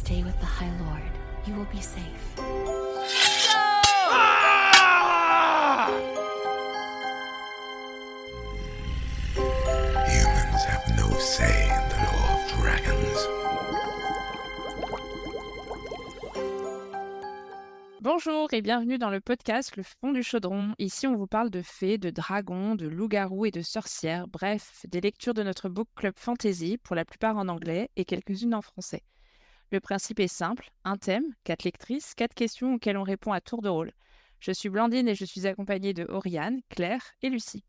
stay with the High Lord, you will be safe. Humans have no say in the law of dragons. Bonjour et bienvenue dans le podcast Le Fond du Chaudron. Ici, on vous parle de fées, de dragons, de loups-garous et de sorcières, bref, des lectures de notre book club fantasy, pour la plupart en anglais et quelques-unes en français. Le principe est simple, un thème, 4 lectrices, 4 questions auxquelles on répond à tour de rôle. Je suis Blandine et je suis accompagnée de Oriane, Claire et Lucie.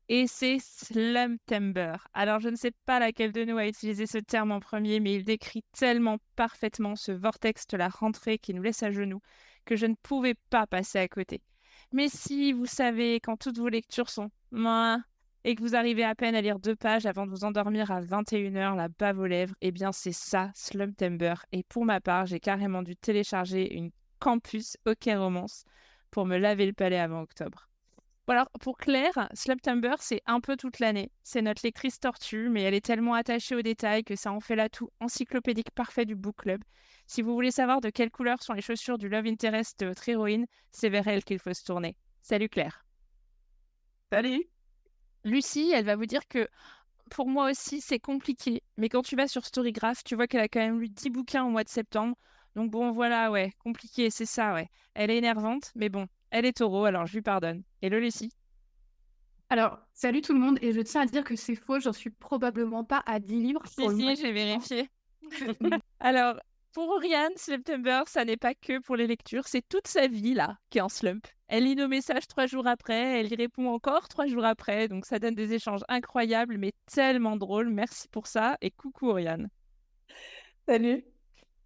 Et c'est Slumtember. Alors, je ne sais pas laquelle de nous a utilisé ce terme en premier, mais il décrit tellement parfaitement ce vortex de la rentrée qui nous laisse à genoux que je ne pouvais pas passer à côté. Mais si vous savez, quand toutes vos lectures sont mouah et que vous arrivez à peine à lire 2 pages avant de vous endormir à 21h, la bave aux lèvres, eh bien c'est ça, Slumtember. Et pour ma part, j'ai carrément dû télécharger une Campus OK Romance pour me laver le palais avant octobre. Bon alors, pour Claire, Slumtember, c'est un peu toute l'année. C'est notre lectrice tortue, mais elle est tellement attachée aux détails que ça en fait l'atout encyclopédique parfait du book club. Si vous voulez savoir de quelle couleur sont les chaussures du love interest de votre héroïne, c'est vers elle qu'il faut se tourner. Salut Claire. Salut. Lucie, elle va vous dire que pour moi aussi, c'est compliqué. Mais quand tu vas sur Storygraph, tu vois qu'elle a quand même lu 10 bouquins au mois de septembre. Donc bon, voilà, ouais, compliqué, c'est ça, ouais. Elle est énervante, mais bon, elle est taureau, alors je lui pardonne. Hello Lucie. Alors, salut tout le monde, et je tiens à dire que c'est faux, j'en suis probablement pas à 10 livres pour le mois. J'ai vérifié. Alors, pour Oriane, Slumtember, ça n'est pas que pour les lectures, c'est toute sa vie, là, qui est en slump. Elle lit nos messages 3 jours après, elle y répond encore 3 jours après, donc ça donne des échanges incroyables, mais tellement drôles. Merci pour ça, et coucou Oriane. Salut.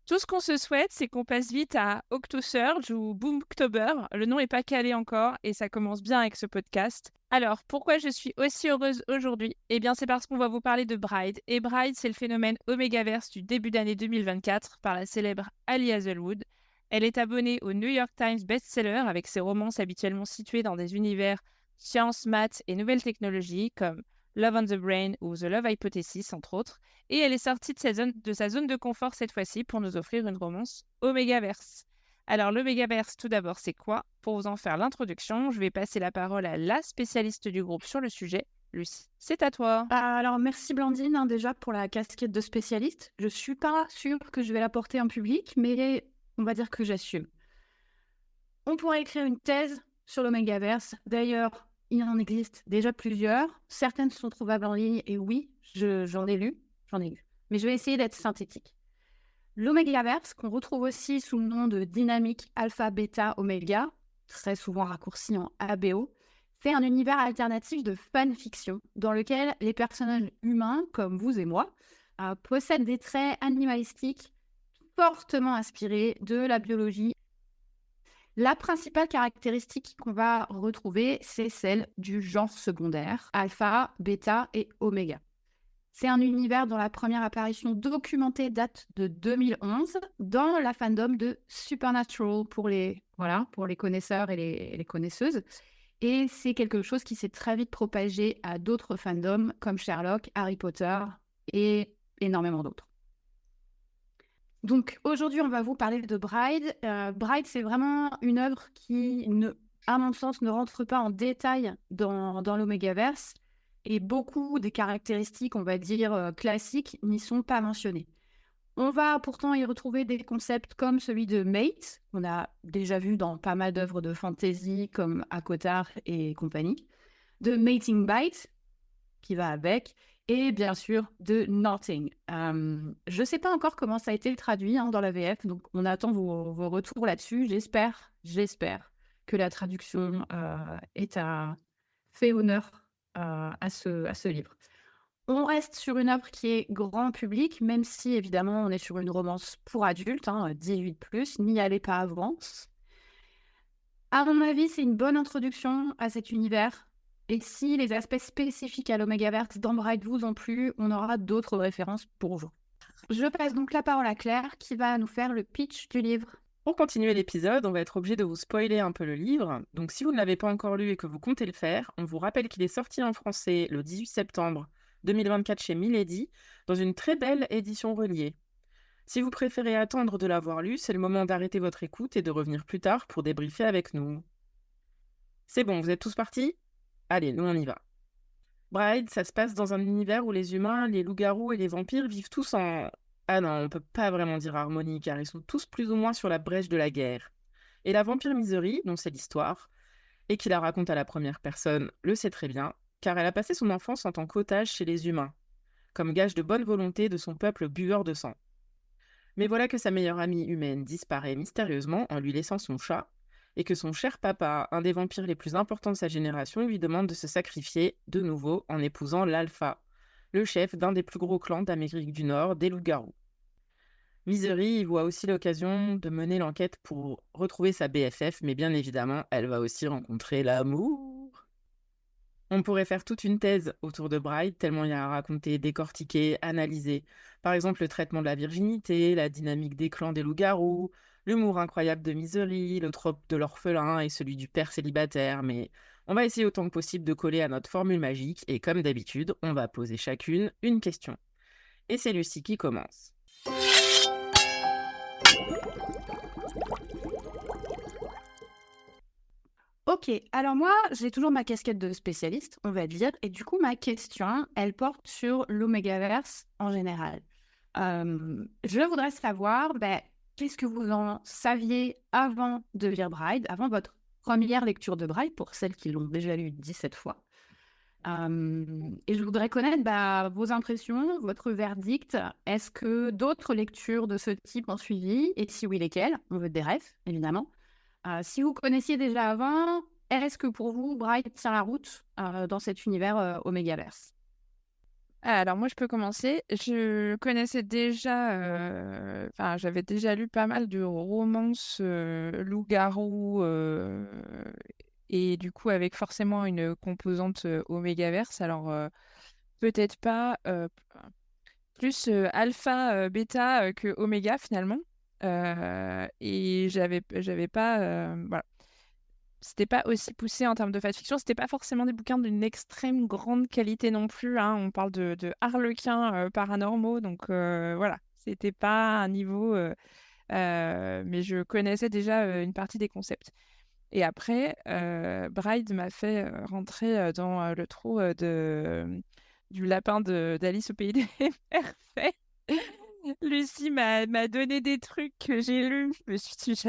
Tout ce qu'on se souhaite, c'est qu'on passe vite à Octosurge ou Boomtober. Le nom n'est pas calé encore et ça commence bien avec ce podcast. Alors, pourquoi je suis aussi heureuse aujourd'hui ? Eh bien, c'est parce qu'on va vous parler de Bride. Et Bride, c'est le phénomène Omegaverse du début d'année 2024 par la célèbre Ali Hazelwood. Elle est abonnée au New York Times best-seller avec ses romances habituellement situées dans des univers sciences, maths et nouvelles technologies comme Love on the Brain ou The Love Hypothesis, entre autres. Et elle est sortie de sa zone de confort cette fois-ci pour nous offrir une romance Omegaverse. Alors, l'Omegaverse, tout d'abord, c'est quoi ? Pour vous en faire l'introduction, je vais passer la parole à la spécialiste du groupe sur le sujet, Lucie. C'est à toi. Alors, merci Blandine, déjà pour la casquette de spécialiste. Je suis pas sûre que je vais la porter en public, mais on va dire que j'assume. On pourrait écrire une thèse sur l'Omegaverse. D'ailleurs, il en existe déjà plusieurs. Certaines sont trouvables en ligne, et oui, j'en ai lu. Mais je vais essayer d'être synthétique. L'Omegaverse, qu'on retrouve aussi sous le nom de dynamique alpha, bêta, oméga, très souvent raccourci en ABO, c'est un univers alternatif de fanfiction dans lequel les personnages humains, comme vous et moi, possèdent des traits animalistiques fortement inspirés de la biologie. La principale caractéristique qu'on va retrouver, c'est celle du genre secondaire, alpha, bêta et oméga. C'est un univers dont la première apparition documentée date de 2011 dans la fandom de Supernatural pour les connaisseurs et les connaisseuses. Et c'est quelque chose qui s'est très vite propagé à d'autres fandoms comme Sherlock, Harry Potter et énormément d'autres. Donc aujourd'hui, on va vous parler de Bride. Bride, c'est vraiment une œuvre qui, à mon sens, ne rentre pas en détail dans l'Omegaverse. Et beaucoup des caractéristiques, on va dire, classiques n'y sont pas mentionnées. On va pourtant y retrouver des concepts comme celui de mate, qu'on a déjà vu dans pas mal d'œuvres de fantasy comme ACOTAR et compagnie, de mating bite, qui va avec, et bien sûr de knotting. Je ne sais pas encore comment ça a été traduit dans la VF, donc on attend vos retours là-dessus. J'espère que la traduction fait honneur à ce livre. On reste sur une œuvre qui est grand public, même si évidemment on est sur une romance pour adultes, 18+, n'y allez pas avant. À mon avis, c'est une bonne introduction à cet univers. Et si les aspects spécifiques à l'Omegaverse dans Bride vous ont plu, on aura d'autres références pour vous. Je passe donc la parole à Claire qui va nous faire le pitch du livre. Pour continuer l'épisode, on va être obligé de vous spoiler un peu le livre. Donc si vous ne l'avez pas encore lu et que vous comptez le faire, on vous rappelle qu'il est sorti en français le 18 septembre 2024 chez Milady, dans une très belle édition reliée. Si vous préférez attendre de l'avoir lu, c'est le moment d'arrêter votre écoute et de revenir plus tard pour débriefer avec nous. C'est bon, vous êtes tous partis? Allez, nous on y va. Bride, ça se passe dans un univers où les humains, les loups-garous et les vampires vivent tous en... Ah non, on peut pas vraiment dire harmonie, car ils sont tous plus ou moins sur la brèche de la guerre. Et la vampire Misery, dont c'est l'histoire, et qui la raconte à la première personne, le sait très bien, car elle a passé son enfance en tant qu'otage chez les humains, comme gage de bonne volonté de son peuple buveur de sang. Mais voilà que sa meilleure amie humaine disparaît mystérieusement en lui laissant son chat, et que son cher papa, un des vampires les plus importants de sa génération, lui demande de se sacrifier de nouveau en épousant l'Alpha, le chef d'un des plus gros clans d'Amérique du Nord, des loups-garous. Misery y voit aussi l'occasion de mener l'enquête pour retrouver sa BFF, mais bien évidemment, elle va aussi rencontrer l'amour. On pourrait faire toute une thèse autour de Bride, tellement il y a à raconter, décortiquer, analyser. Par exemple, le traitement de la virginité, la dynamique des clans des loups-garous, l'humour incroyable de Misery, le trope de l'orphelin et celui du père célibataire. Mais on va essayer autant que possible de coller à notre formule magique et comme d'habitude, on va poser chacune une question. Et c'est Lucie qui commence. Ok, alors moi, j'ai toujours ma casquette de spécialiste, on va dire, et du coup, ma question, elle porte sur l'Omegaverse en général. Je voudrais savoir, qu'est-ce que vous en saviez avant de lire Bride, avant votre première lecture de Bride, pour celles qui l'ont déjà lu 17 fois. Et je voudrais connaître vos impressions, votre verdict. Est-ce que d'autres lectures de ce type ont suivi? Et si oui, lesquelles? On veut des refs, évidemment. Si vous connaissiez déjà avant, est-ce que pour vous, Bride tient la route dans cet univers Omegaverse? Alors moi, je peux commencer. Je connaissais déjà, j'avais déjà lu pas mal de romances loup-garou et du coup avec forcément une composante Omegaverse. Alors peut-être pas plus alpha, bêta que oméga finalement. Et j'avais pas, voilà. C'était pas aussi poussé en termes de fanfiction. C'était pas forcément des bouquins d'une extrême grande qualité non plus, hein. On parle de harlequins paranormaux, donc voilà. C'était pas un niveau, mais je connaissais déjà une partie des concepts. Et après, Bride m'a fait rentrer dans le trou du lapin d'Alice au pays des merveilles. Lucie m'a donné des trucs que j'ai lus. Je me suis dit,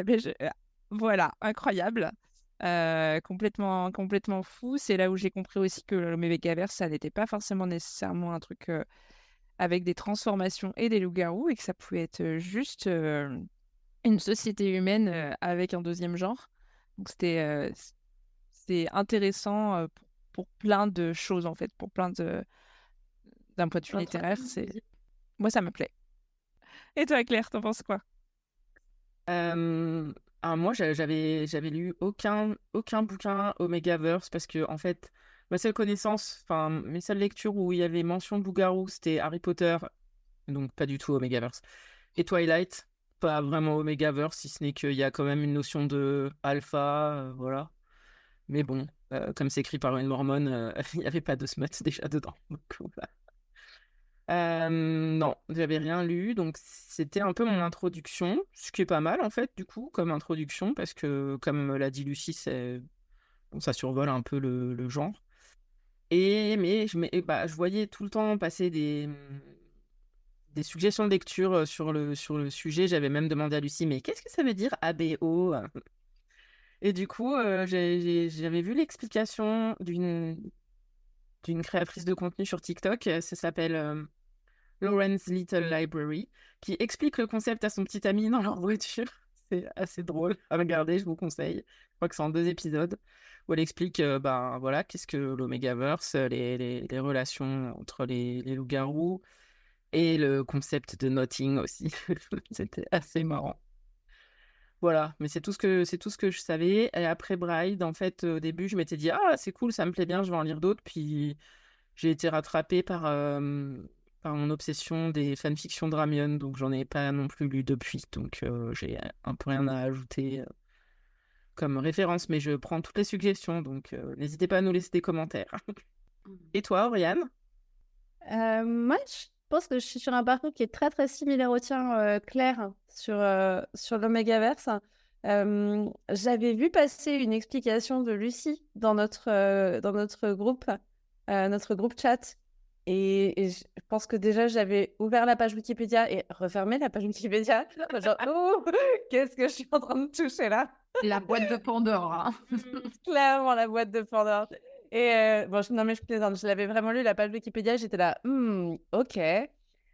voilà, incroyable. Complètement fou. C'est là où j'ai compris aussi que le Mégaverse, ça n'était pas forcément nécessairement un truc avec des transformations et des loups-garous et que ça pouvait être juste une société humaine avec un deuxième genre. Donc c'est intéressant pour plein de choses en fait, pour d'un point de vue littéraire. Moi, ça me plaît. Et toi, Claire, t'en penses quoi? Moi, j'avais lu aucun bouquin Omegaverse parce que, en fait, ma seule connaissance, enfin, mes seules lectures où il y avait mention de loup-garou, c'était Harry Potter, donc pas du tout Omegaverse. Et Twilight, pas vraiment Omegaverse, si ce n'est qu'il y a quand même une notion de alpha, voilà. Mais bon, comme c'est écrit par une mormone, il n'y avait pas de smut déjà dedans. Donc, voilà. Non, j'avais rien lu, donc c'était un peu mon introduction, ce qui est pas mal en fait, du coup, comme introduction, parce que, comme l'a dit Lucie, bon, ça survole un peu le genre. Mais je voyais tout le temps passer des suggestions de lecture sur le sujet. J'avais même demandé à Lucie, mais qu'est-ce que ça veut dire ABO? Et du coup, j'avais vu l'explication d'une créatrice de contenu sur TikTok, ça s'appelle Lauren's Little Library, qui explique le concept à son petit ami dans leur voiture. C'est assez drôle à regarder, je vous conseille. Je crois que c'est en 2 épisodes, où elle explique voilà, qu'est-ce que l'Omegaverse, les relations entre les loups-garous, et le concept de Notting aussi. C'était assez marrant. Voilà, mais c'est tout ce que je savais. Et après Bride, en fait, au début, je m'étais dit, ah, c'est cool, ça me plaît bien, je vais en lire d'autres. Puis j'ai été rattrapée par mon obsession des fanfictions de Ramion, donc j'en ai pas non plus lu depuis. Donc j'ai un peu rien à ajouter comme référence, mais je prends toutes les suggestions, donc n'hésitez pas à nous laisser des commentaires. Et toi, Oriane? Moi, pense que je suis sur un parcours qui est très très similaire au tien, Claire, sur l'Omegaverse. J'avais vu passer une explication de Lucie dans notre groupe chat. Et je pense que déjà, j'avais ouvert la page Wikipédia et refermé la page Wikipédia. Genre, oh, qu'est-ce que je suis en train de toucher là? La boîte de Pandore. Hein. Clairement, la boîte de Pandore. Et bon, non, mais je plaisante. Je l'avais vraiment lu, la page Wikipédia. J'étais là, ok.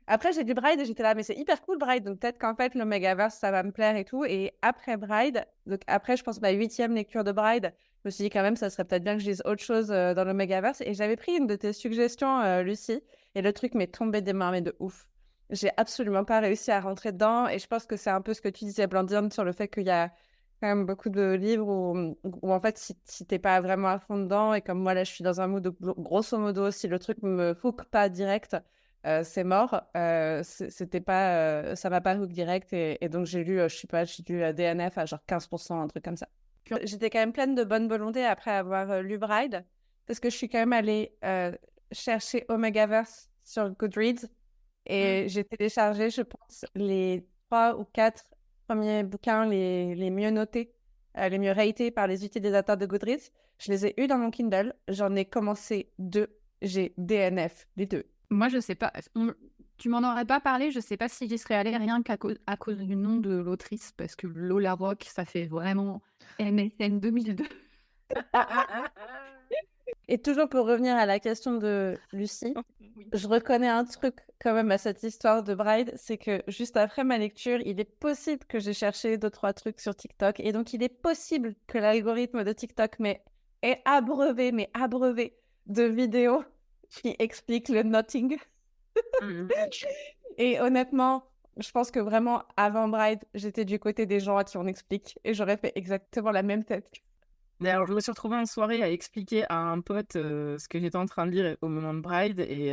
Après, j'ai lu Bride et j'étais là, mais c'est hyper cool, Bride. Donc, peut-être qu'en fait, le Megaverse, ça va me plaire et tout. Et après Bride, donc après, je pense, ma 8e lecture de Bride, je me suis dit quand même, ça serait peut-être bien que je lise autre chose dans le Megaverse. Et j'avais pris une de tes suggestions, Lucie. Et le truc m'est tombé des mains, mais de ouf. J'ai absolument pas réussi à rentrer dedans. Et je pense que c'est un peu ce que tu disais, Blandine, sur le fait qu'il y a quand même beaucoup de livres où en fait, si t'es pas vraiment à fond dedans, et comme moi, là, je suis dans un mood, grosso modo, si le truc me hook pas direct, c'est mort. C'était pas, ça m'a pas hook direct. Et donc, j'ai lu, je sais pas, j'ai lu DNF à genre 15%, un truc comme ça. J'étais quand même pleine de bonne volonté après avoir lu Bride, parce que je suis quand même allée chercher Omegaverse sur Goodreads, et j'ai téléchargé, je pense, les 3 ou 4 premiers bouquins les mieux notés, les mieux ratés par les utilisateurs de Goodreads. Je les ai eus dans mon Kindle. J'en ai commencé 2. J'ai DNF, les 2. Moi, je sais pas. Tu m'en aurais pas parlé. Je sais pas si j'y serais allée rien qu'à à cause du nom de l'autrice, parce que Lola Rock, ça fait vraiment MSN 2002. Et toujours pour revenir à la question de Lucie, je reconnais un truc quand même à cette histoire de Bride, c'est que juste après ma lecture, il est possible que j'ai cherché 2-3 trucs sur TikTok, et donc il est possible que l'algorithme de TikTok est abreuvé de vidéos qui expliquent le notting. Et honnêtement, je pense que vraiment, avant Bride, j'étais du côté des gens à qui on explique, et j'aurais fait exactement la même tête. D'ailleurs, je me suis retrouvée en soirée à expliquer à un pote ce que j'étais en train de lire au moment de Bride, et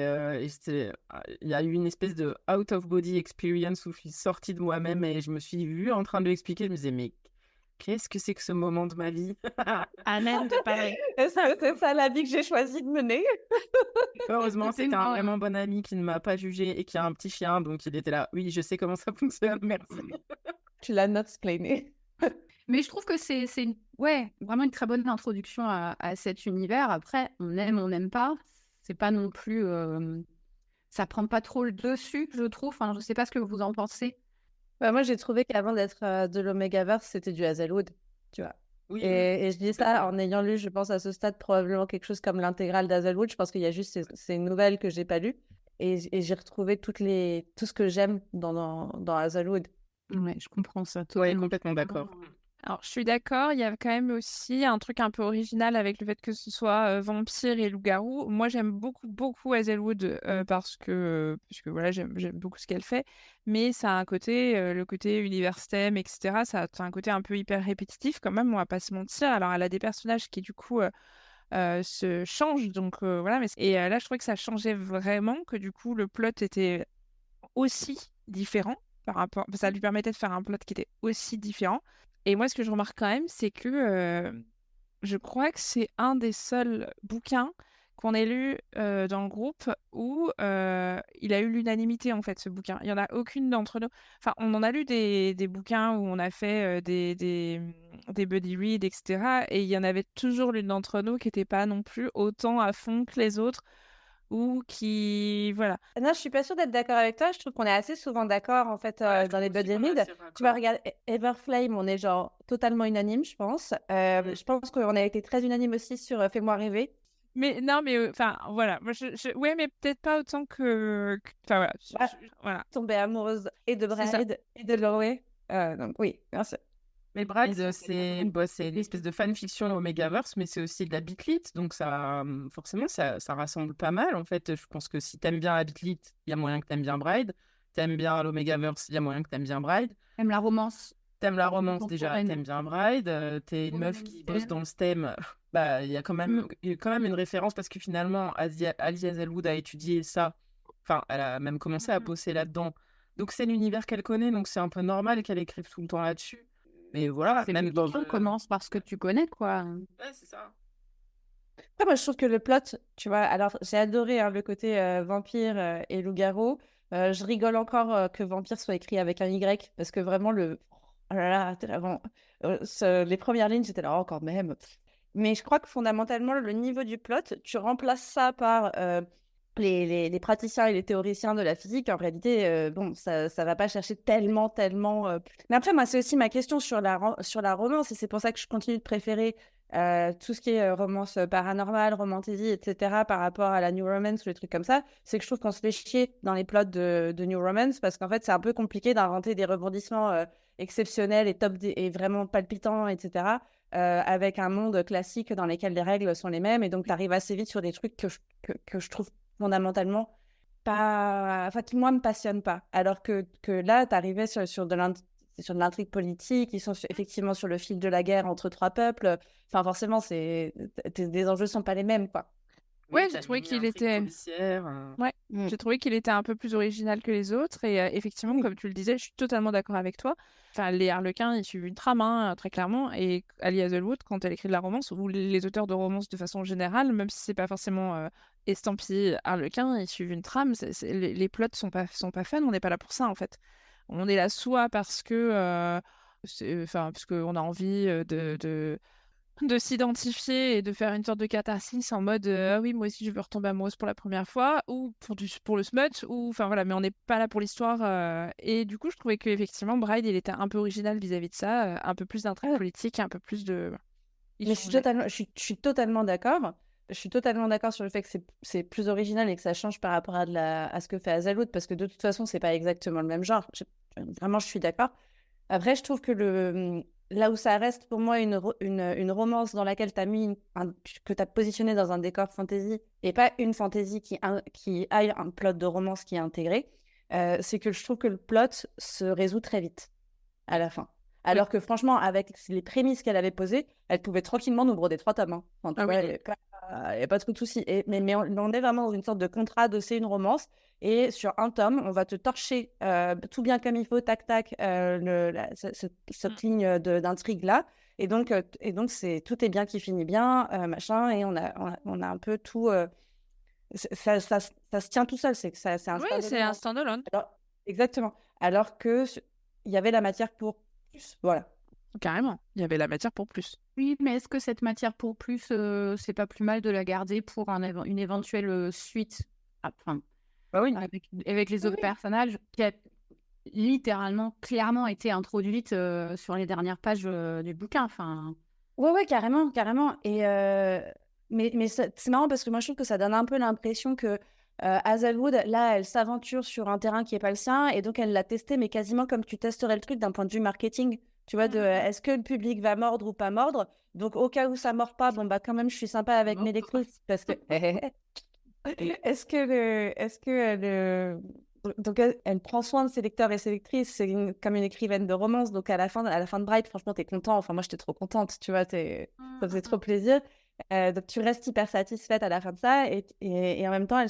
il y a eu une espèce de out-of-body experience où je suis sortie de moi-même et je me suis vue en train de lui expliquer. Je me disais, mais qu'est-ce que c'est que ce moment de ma vie? À même de parler. C'est ça la vie que j'ai choisi de mener. Heureusement, c'était un vraiment bon ami qui ne m'a pas jugé et qui a un petit chien, donc il était là. Oui, je sais comment ça fonctionne, merci. Tu l'as not-splainé. Mais je trouve que c'est vraiment une très bonne introduction à cet univers. Après, on aime, on n'aime pas. C'est pas non plus... ça prend pas trop le dessus, je trouve. Enfin, je sais pas ce que vous en pensez. Bah, moi, j'ai trouvé qu'avant d'être de l'Omegaverse, c'était du Hazelwood, tu vois. Oui, Et je dis ça en ayant lu, je pense, à ce stade, probablement quelque chose comme l'intégrale d'Hazelwood. Je pense qu'il y a juste ces nouvelles que j'ai pas lues. Et j'ai retrouvé tout ce que j'aime dans Hazelwood. Ouais, je comprends ça. Oui, complètement d'accord. Alors, je suis d'accord, il y a quand même aussi un truc un peu original avec le fait que ce soit vampire et loup-garou. Moi, j'aime beaucoup Hazelwood parce que voilà, j'aime beaucoup ce qu'elle fait. Mais ça a un côté, le côté univers STEM, etc. Ça a un côté un peu hyper répétitif quand même, on va pas se mentir. Alors, elle a des personnages qui, du coup, se changent. Donc, voilà. Et là, je trouvais que ça changeait vraiment, que du coup, le plot était aussi différent par rapport... Ça lui permettait de faire un plot qui était aussi différent. Et moi, ce que je remarque quand même, c'est que je crois que c'est un des seuls bouquins qu'on ait lu dans le groupe où il a eu l'unanimité, en fait, ce bouquin. Il n'y en a aucune d'entre nous. Enfin, on en a lu des bouquins où on a fait des buddy reads, etc. Et il y en avait toujours l'une d'entre nous qui n'était pas non plus autant à fond que les autres ou qui... Voilà. Non, je suis pas sûre d'être d'accord avec toi. Je trouve qu'on est assez souvent d'accord, en fait, dans les buddy reads. Tu vas regarder Everflame, on est genre totalement unanime, je pense. Je pense qu'on a été très unanime aussi sur Fais-moi rêver. Mais non, mais enfin, voilà. Moi, ouais, mais peut-être pas autant que... Enfin, voilà. Voilà. Tombée amoureuse et de Bride et de Lorway. Donc oui, bien sûr. Mais Bride, c'est une espèce de fanfiction au Megaverse, mais c'est aussi de la bitlit, donc ça, forcément, ça rassemble pas mal. En fait, je pense que si t'aimes bien la bitlit, il y a moyen que t'aimes bien Bride. T'aimes bien l'Omegaverse, il y a moyen que t'aimes bien Bride. T'aimes la romance. T'aimes la romance déjà, t'aimes bien Bride. T'es une meuf qui bosse dans le STEM. Bah, il y a quand même une référence parce que finalement, Alice Hazelwood a étudié ça. Enfin, elle a même commencé à bosser là-dedans. Donc c'est l'univers qu'elle connaît, donc c'est un peu normal qu'elle écrive tout le temps là-dessus. Mais voilà, C'est même on commence par ce que tu connais, quoi. Ouais, c'est ça. Après, moi, je trouve que le plot, tu vois, alors j'ai adoré hein, le côté vampire et loup-garou. Je rigole encore que vampire soit écrit avec un Y, parce que vraiment, oh là là, t'es là, vraiment, les premières lignes, j'étais là, oh, quand même. Mais je crois que fondamentalement, le niveau du plot, tu remplaces ça par les praticiens et les théoriciens de la physique. En réalité, bon, ça va pas chercher tellement. Mais après, moi, c'est aussi ma question sur sur la romance, et c'est pour ça que je continue de préférer tout ce qui est romance paranormale, romantasy, etc. par rapport à la New Romance ou les trucs comme ça. C'est que je trouve qu'on se fait chier dans les plots de New Romance parce qu'en fait, c'est un peu compliqué d'inventer des rebondissements exceptionnels et et vraiment palpitants, etc. Avec un monde classique dans lequel les règles sont les mêmes. Et donc, tu arrives assez vite sur des trucs que je trouve fondamentalement pas... Enfin, qui, moi, me passionnent pas. Alors que là, tu arrivais sur de l'intrigue politique, ils sont effectivement sur le fil de la guerre entre trois peuples. Enfin, forcément, les enjeux sont pas les mêmes, quoi. Ouais, Oui, j'ai t'as trouvé une qu'il intrigue était... policière. Ouais, j'ai trouvé qu'il était un peu plus original que les autres et effectivement, comme tu le disais, je suis totalement d'accord avec toi. Enfin, les Harlequins, ils suivent une trame, hein, très clairement, et Ali Hazelwood, quand elle écrit de la romance, ou les auteurs de romance de façon générale, même si c'est pas forcément estampillé Harlequin, ils suivent une trame. Les plots sont pas fun, on n'est pas là pour ça en fait. On est là soit parce que, enfin, parce qu'on a envie de s'identifier et de faire une sorte de catharsis en mode ah oui moi aussi je veux retomber amoureuse pour la première fois ou pour le smut ou enfin voilà mais on n'est pas là pour l'histoire et du coup je trouvais que effectivement Bride il était un peu original vis-à-vis de ça un peu plus d'intrigue politique un peu plus de il Mais changeait. je suis totalement d'accord. Je suis totalement d'accord sur le fait que c'est plus original et que ça change par rapport à ce que fait Hazelwood, parce que de toute façon, c'est pas exactement le même genre. Vraiment, je suis d'accord. Après, je trouve que là où ça reste pour moi une romance dans laquelle tu as que tu as positionné dans un décor fantasy et pas une fantasy qui a un plot de romance qui est intégré, c'est que je trouve que le plot se résout très vite à la fin. Oui. Alors que franchement, avec les prémices qu'elle avait posées, elle pouvait tranquillement nous broder 3 tomes. Hein. Enfin, tu Ah vois, oui. il n'y a pas trop de soucis. Mais on est vraiment dans une sorte de contrat de c'est une romance. Et sur un tome, on va te torcher tout bien comme il faut, tac, tac, cette ligne d'intrigue-là. Et donc, tout est bien qui finit bien, machin. Et on a un peu tout... ça se tient tout seul. C'est un Oui, c'est standalone. un standalone. Exactement. Alors que il y avait la matière pour plus. Voilà. Carrément il y avait la matière pour plus. Oui, mais est-ce que cette matière pour plus, c'est pas plus mal de la garder pour une éventuelle suite enfin, Bah oui. avec les autres personnages qui a littéralement, clairement été introduite sur les dernières pages du bouquin. Enfin, Ouais, carrément. Et mais c'est marrant parce que moi, je trouve que ça donne un peu l'impression que Hazelwood, là, elle s'aventure sur un terrain qui n'est pas le sien et donc elle l'a testé, mais quasiment comme tu testerais le truc d'un point de vue marketing. Tu vois, est-ce que le public va mordre ou pas mordre? Donc, au cas où ça mord pas, bon, bah, quand même, je suis sympa avec mes lectrices parce que. Est-ce que donc elle prend soin de ses lecteurs et ses lectrices, c'est comme une écrivaine de romance, donc à la fin de Bright, franchement, t'es content, enfin moi j'étais trop contente, tu vois, ça faisait trop plaisir, donc tu restes hyper satisfaite à la fin de ça, et en même temps,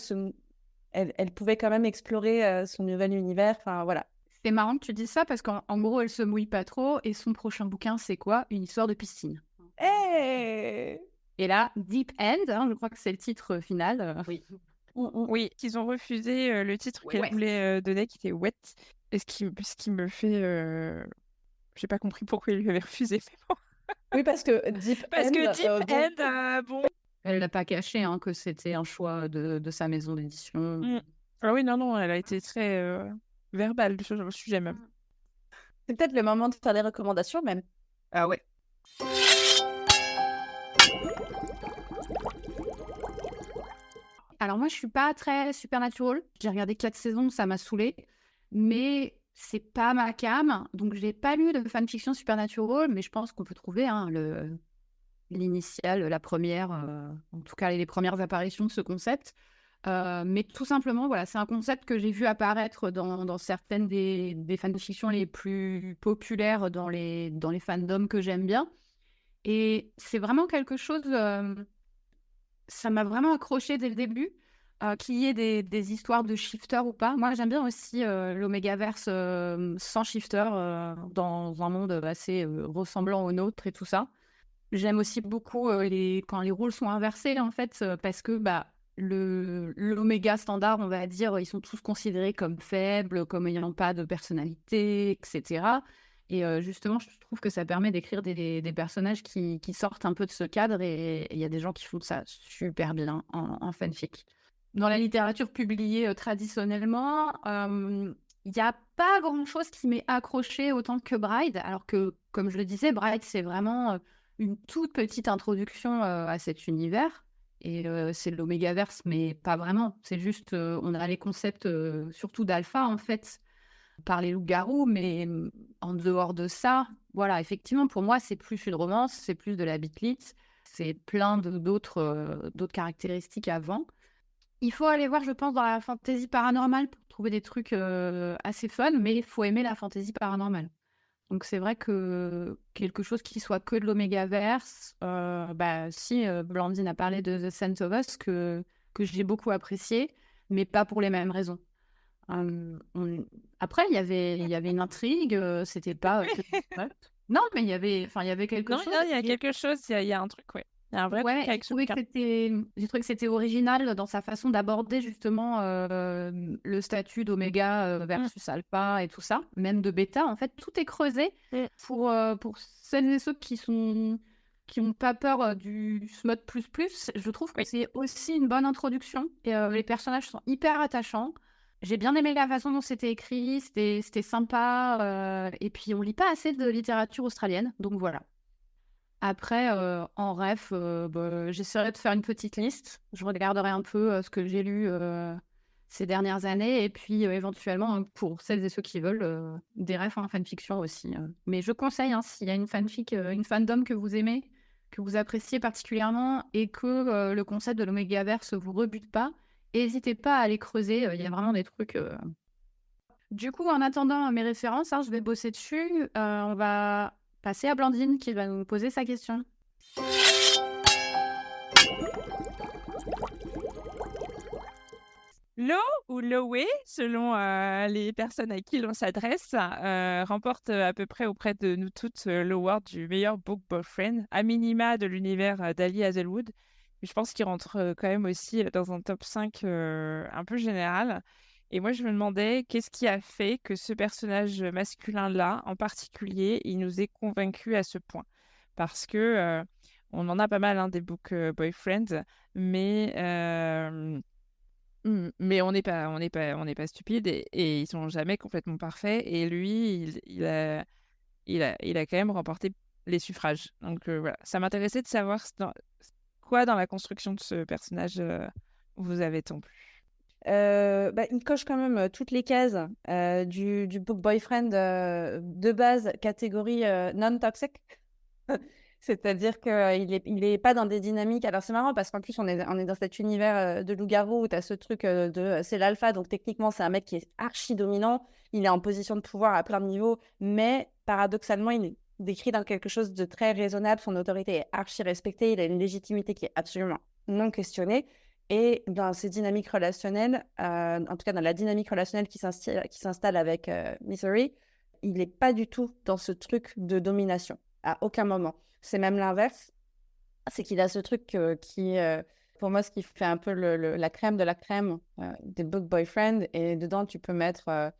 elle pouvait quand même explorer son nouvel univers, enfin voilà. c'est marrant que tu dises ça parce qu'en gros, elle se mouille pas trop et son prochain bouquin, c'est quoi? Une histoire de piscine. Hey. Et là, Deep End, hein, je crois que c'est le titre final. Oui. Oui, qu'ils ont refusé le titre qu'elle Wet. voulait donner, qui était Wet. Et ce qui me fait. J'ai pas compris pourquoi il lui avait refusé, mais bon. Oui, parce que Deep Parce End, que Deep donc- End, bon. Elle l'a pas caché hein, que c'était un choix de sa maison d'édition. Ah oui, non, elle a été très verbale sur le sujet même. c'est peut-être le moment de faire des recommandations même. Ah ouais. Alors moi, je suis pas très Supernatural. J'ai regardé 4 saisons, ça m'a saoulée. Mais c'est pas ma cam. Donc, j'ai pas lu de fanfiction Supernatural, mais je pense qu'on peut trouver hein, l'initiale, la première, en tout cas les premières apparitions de ce concept. Mais tout simplement, voilà, c'est un concept que j'ai vu apparaître dans certaines des fanfictions les plus populaires dans les fandoms que j'aime bien. Et c'est vraiment quelque chose... ça m'a vraiment accroché dès le début, qu'il y ait des histoires de shifter ou pas. Moi, j'aime bien aussi l'Omegaverse sans shifter, dans un monde assez ressemblant au nôtre et tout ça. J'aime aussi beaucoup quand les rôles sont inversés, en fait, parce que l'oméga standard, on va dire, ils sont tous considérés comme faibles, comme n'ayant pas de personnalité, etc. Et justement, je trouve que ça permet d'écrire des personnages qui sortent un peu de ce cadre, et il y a des gens qui font ça super bien en fanfic. Dans la littérature publiée traditionnellement, il n'y a pas grand-chose qui m'est accroché autant que Bride, alors que, comme je le disais, Bride, c'est vraiment une toute petite introduction à cet univers. Et c'est l'Omégaverse, mais pas vraiment. C'est juste, on a les concepts, surtout d'alpha, en fait, par les loups-garous, mais en dehors de ça, voilà, effectivement, pour moi, c'est plus une romance, c'est plus de la bitlit, c'est plein d'autres caractéristiques avant. Il faut aller voir, je pense, dans la fantasy paranormale pour trouver des trucs assez fun, mais il faut aimer la fantasy paranormale. Donc c'est vrai que quelque chose qui soit que de l'Omégaverse, si Blandine a parlé de The Scent of Us, que j'ai beaucoup apprécié, mais pas pour les mêmes raisons. Après, il y avait une intrigue, c'était pas que du fun. Non, mais il y avait quelque Non, chose. il y a quelque chose, il y a un truc, ouais. Il y a un vrai truc Ouais, avec ce bouquin. j'ai trouvé que c'était original dans sa façon d'aborder justement le statut d'oméga versus alpha et tout ça, même de bêta. En fait, tout est creusé pour celles et ceux qui n'ont pas peur du SMOT++. Je trouve que c'est aussi une bonne introduction et les personnages sont hyper attachants. J'ai bien aimé la façon dont c'était écrit, c'était sympa, et puis on lit pas assez de littérature australienne, donc voilà. Après, en ref, j'essaierai de faire une petite liste. Je regarderai un peu ce que j'ai lu ces dernières années, et puis éventuellement, pour celles et ceux qui veulent, des refs en fanfiction aussi. Mais je conseille, s'il y a une fanfic, une fandom que vous aimez, que vous appréciez particulièrement, et que le concept de l'Omégaverse vous rebute pas, n'hésitez pas à aller creuser. Il y a vraiment des trucs. Du coup, en attendant mes références, je vais bosser dessus. On va passer à Blandine qui va nous poser sa question. Lo ou Loé, selon les personnes à qui l'on s'adresse, remporte à peu près auprès de nous toutes l'award du meilleur book boyfriend, à minima de l'univers d'Ali Hazelwood. Mais je pense qu'il rentre quand même aussi dans un top 5 un peu général. Et moi, je me demandais qu'est-ce qui a fait que ce personnage masculin-là, en particulier, il nous ait convaincus à ce point. Parce que on en a pas mal, des book boyfriends, mais on n'est pas stupide et ils sont jamais complètement parfaits. Et lui, il a quand même remporté les suffrages. Donc voilà, ça m'intéressait de savoir quoi dans la construction de ce personnage vous avait tant plu. Il coche quand même toutes les cases du book boyfriend de base, catégorie non-toxic. C'est-à-dire qu'il est pas dans des dynamiques. Alors, c'est marrant parce qu'en plus, on est dans cet univers de loup-garou où tu as ce truc c'est l'alpha. Donc, techniquement, c'est un mec qui est archi dominant. Il est en position de pouvoir à plein de niveaux. Mais paradoxalement, il est décrit dans quelque chose de très raisonnable. Son autorité est archi respectée. Il a une légitimité qui est absolument non questionnée. Et dans ces dynamiques relationnelles, en tout cas dans la dynamique relationnelle qui s'installe avec Misery, il n'est pas du tout dans ce truc de domination. À aucun moment. C'est même l'inverse. C'est qu'il a ce truc qui, pour moi, ce qui fait un peu la crème de la crème des book boyfriend. Et dedans, tu peux mettre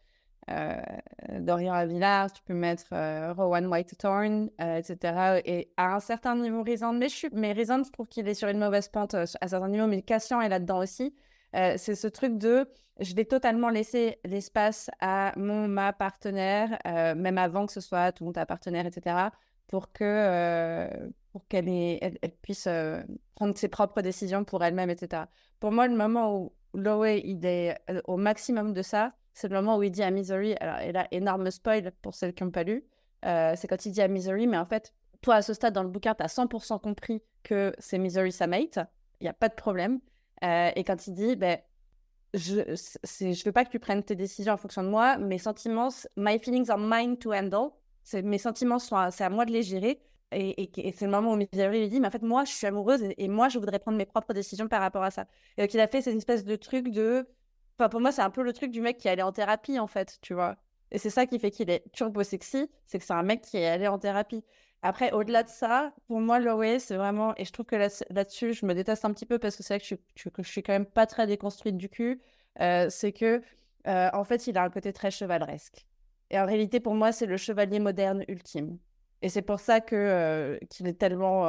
Dorian Avillard, tu peux mettre Rowan Whitethorn, etc. Et à un certain niveau, Rhysand. Mais Rhysand, je trouve qu'il est sur une mauvaise pente à certains niveaux. Mais Cassian est là-dedans aussi. C'est ce truc de je vais totalement laisser l'espace à ma partenaire, même avant que ce soit ta partenaire, etc., pour qu'elle puisse prendre ses propres décisions pour elle-même, etc. Pour moi, le moment où Loé il est au maximum de ça, c'est le moment où il dit à Misery, alors et là, énorme spoil pour celles qui n'ont pas lu, c'est quand il dit à Misery, mais en fait, toi, à ce stade dans le bouquin, tu as 100% compris que c'est Misery sa mate, il n'y a pas de problème. Et quand il dit, je veux pas que tu prennes tes décisions en fonction de moi, mes sentiments, my feelings are mine to handle, mes sentiments, c'est à moi de les gérer. Et c'est le moment où Misery lui dit, mais en fait, moi, je suis amoureuse et moi, je voudrais prendre mes propres décisions par rapport à ça. Et donc, il a fait cette espèce de truc de... Enfin, pour moi, c'est un peu le truc du mec qui est allé en thérapie, en fait, tu vois. Et c'est ça qui fait qu'il est turbo sexy, c'est que c'est un mec qui est allé en thérapie. Après, au-delà de ça, pour moi, Loé, c'est vraiment, et je trouve que là-dessus, je me déteste un petit peu parce que c'est vrai que je suis quand même pas très déconstruite du cul, c'est que, en fait, il a un côté très chevaleresque. Et en réalité, pour moi, c'est le chevalier moderne ultime. Et c'est pour ça qu'il est tellement,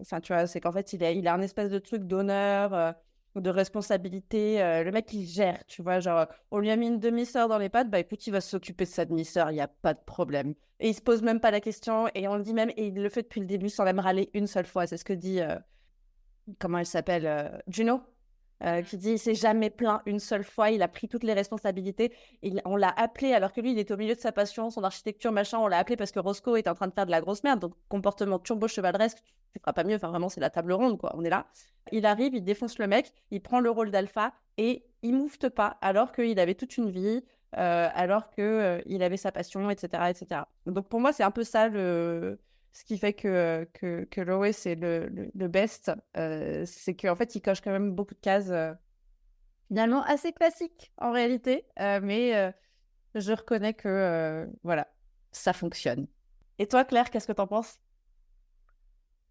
enfin, tu vois, c'est qu'en fait, il a un espèce de truc d'honneur, de responsabilité. Le mec, il gère, tu vois, genre, on lui a mis une demi-sœur dans les pattes, bah écoute, il va s'occuper de sa demi-sœur, il n'y a pas de problème. Et il se pose même pas la question, et on le dit même, et il le fait depuis le début sans même râler une seule fois. C'est ce que dit, comment elle s'appelle, Juno, qui dit il s'est jamais plaint une seule fois, il a pris toutes les responsabilités. On l'a appelé, alors que lui, il était au milieu de sa passion, son architecture, machin, on l'a appelé parce que Roscoe était en train de faire de la grosse merde, donc comportement turbo chevaleresque, tu feras pas mieux, enfin vraiment, c'est la table ronde, quoi, on est là. Il arrive, il défonce le mec, il prend le rôle d'alpha, et il moufte pas, alors qu'il avait toute une vie, alors qu'il avait sa passion, etc., etc. Donc pour moi, c'est un peu ça ce qui fait que Loé, c'est le best, c'est qu'en fait, il coche quand même beaucoup de cases finalement assez classiques en réalité, mais je reconnais que voilà, ça fonctionne. Et toi, Claire, qu'est-ce que t'en penses?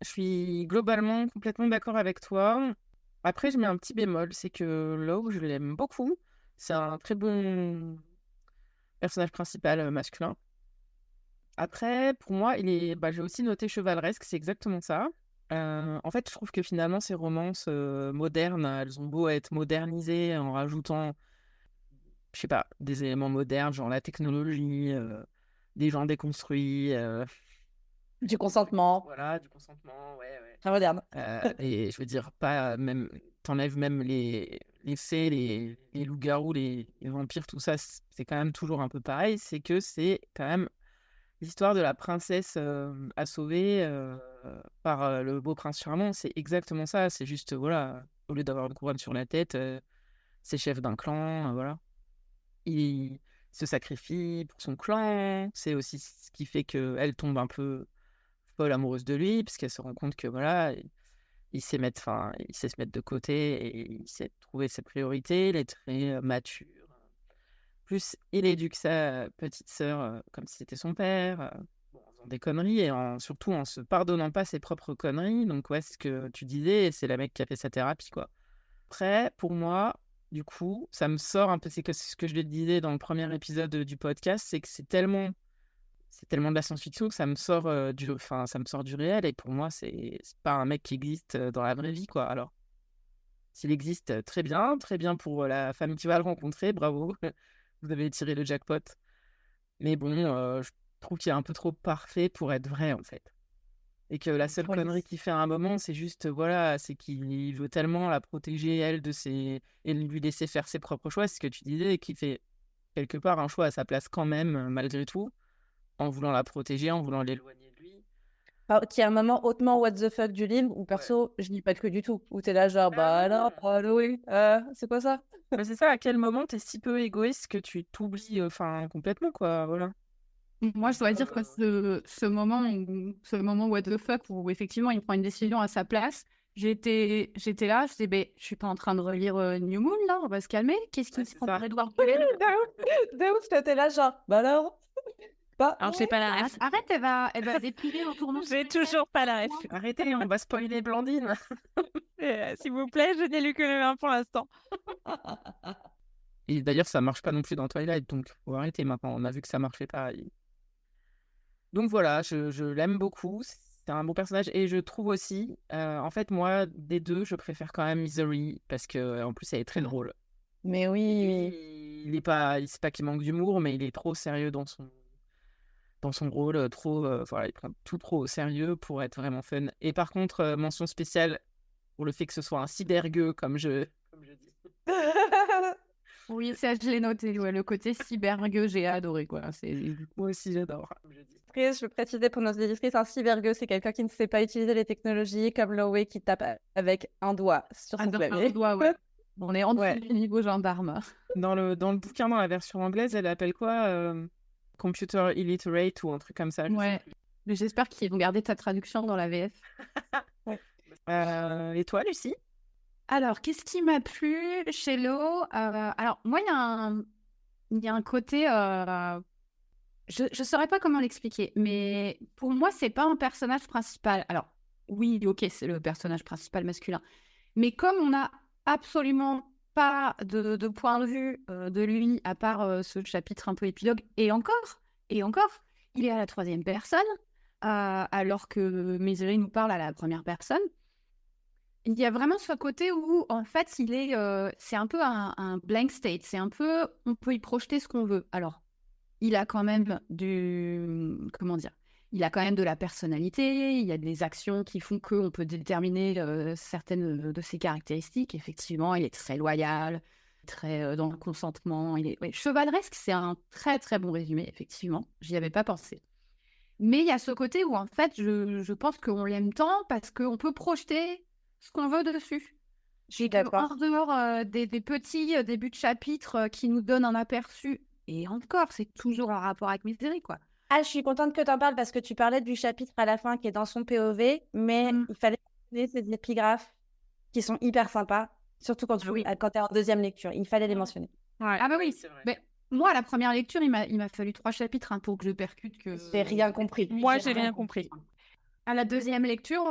Je suis globalement complètement d'accord avec toi. Après, je mets un petit bémol, c'est que Lowe, je l'aime beaucoup. C'est un très bon personnage principal masculin. Après, pour moi, j'ai aussi noté chevaleresque, c'est exactement ça. En fait, je trouve que finalement, ces romances modernes, elles ont beau être modernisées en rajoutant, je sais pas, des éléments modernes, genre la technologie, des gens déconstruits, Du consentement, voilà, du consentement, ouais, ouais. très moderne. Et je veux dire, pas même, t'enlèves même les fées, les loups-garous, les vampires, tout ça, c'est quand même toujours un peu pareil. C'est que c'est quand même l'histoire de la princesse à sauver par le beau prince charmant. C'est exactement ça. C'est juste, voilà, au lieu d'avoir une couronne sur la tête, c'est chef d'un clan, voilà. Il se sacrifie pour son clan. C'est aussi ce qui fait qu'elle tombe un peu folle amoureuse de lui, parce qu'elle se rend compte que, voilà, il sait se mettre de côté et il sait trouver ses priorités, il est très mature. Plus, il éduque sa petite sœur comme si c'était son père, bon, en faisant des conneries et surtout en se pardonnant pas ses propres conneries. Donc, ouais, ce que tu disais, c'est la mec qui a fait sa thérapie, quoi. Après, pour moi, du coup, ça me sort un peu, c'est ce que je le disais dans le premier épisode du podcast, c'est que c'est tellement de la science-fiction que ça me sort ça me sort du réel. Et pour moi, c'est pas un mec qui existe dans la vraie vie, quoi. Alors, s'il existe, très bien pour la femme qui va le rencontrer, bravo, vous avez tiré le jackpot. Mais bon, je trouve qu'il est un peu trop parfait pour être vrai, en fait. Et que la seule Oui. connerie qu'il fait à un moment, c'est juste, voilà, c'est qu'il veut tellement la protéger, elle, et lui laisser faire ses propres choix, c'est ce que tu disais, et qu'il fait quelque part un choix à sa place quand même, malgré tout, en voulant la protéger, en voulant l'éloigner de lui. Qui est un moment hautement what the fuck du livre où perso, je n'y pas que du tout. Où t'es là, genre, bah alors, Loé, c'est quoi ça? Mais c'est ça, à quel moment t'es si peu égoïste que tu t'oublies complètement, quoi, voilà. Moi, je dois dire que ce moment what the fuck où effectivement il prend une décision à sa place, j'étais là, je disais, ben, je suis pas en train de relire New Moon là, on va se calmer. Qu'est-ce qui se c'est prend ça. pour Edward De Cullen? ouf, de ouf, t'étais là, genre, bah alors? Bah, Alors, je sais pas la ref. Arrête, elle va dépiler autour de nous. J'ai toujours pas la ref. Arrêtez, on va spoiler Blandine. S'il vous plaît, je n'ai lu que le 1 pour l'instant. Et d'ailleurs, ça marche pas non plus dans Twilight, donc faut arrêter maintenant. On a vu que ça marchait pas. Donc voilà, je l'aime beaucoup. C'est un bon personnage. Et je trouve aussi, en fait, moi, des deux, je préfère quand même Misery, parce que en plus, elle est très drôle. mais Et oui. lui, c'est pas qu'il manque d'humour, mais il est trop sérieux dans son rôle, voilà, il prend tout trop au sérieux pour être vraiment fun. Et par contre, mention spéciale pour le fait que ce soit un cybergueux, comme je dis. Oui, ça je l'ai noté, ouais, le côté cybergueux, j'ai adoré quoi. Moi aussi, j'adore, comme je dis. Je veux préciser pour nos éditrices, un cybergueux, c'est quelqu'un qui ne sait pas utiliser les technologies, comme Loé qui tape avec un doigt sur son clavier. Ouais. On est en dessous Ouais. du niveau gendarme. Dans le bouquin, dans la version anglaise, elle appelle quoi Computer illiterate ou un truc comme ça. Je sais Ouais. plus. Mais j'espère qu'ils vont garder ta traduction dans la VF. Et toi, Lucie? Alors, qu'est-ce qui m'a plu chez Lo? Alors, moi, il y a un côté Je saurais pas comment l'expliquer, mais pour moi, c'est pas un personnage principal. Alors, oui, ok, c'est le personnage principal masculin. Mais comme on n'a absolument pas de point de vue de lui, à part ce chapitre un peu épilogue, et encore, il est à la troisième personne, alors que Misery nous parle à la première personne. Il y a vraiment ce côté où, en fait, c'est un peu un blank state. C'est un peu, on peut y projeter ce qu'on veut. Alors, il a quand même comment dire, il a quand même de la personnalité, il y a des actions qui font qu'on peut déterminer certaines de ses caractéristiques. Effectivement, il est très loyal, très dans le consentement. Ouais, chevaleresque, c'est un très très bon résumé, effectivement. J'y avais pas pensé. Mais il y a ce côté où, en fait, je pense qu'on l'aime tant parce qu'on peut projeter ce qu'on veut dessus. Je suis Et d'accord. qu'en dehors des petits débuts de chapitre qui nous donnent un aperçu, et encore, c'est toujours en rapport avec Misery, quoi. Ah, je suis contente que tu en parles parce que tu parlais du chapitre à la fin qui est dans son POV, mais il fallait mentionner ces épigraphes qui sont hyper sympas, surtout quand tu es en deuxième lecture. Il fallait les mentionner. Ouais. Ah bah oui, c'est vrai. mais moi, à la première lecture, il m'a fallu 3 chapitres pour que je percute que... J'ai rien compris. Moi, j'ai rien compris. À la deuxième lecture,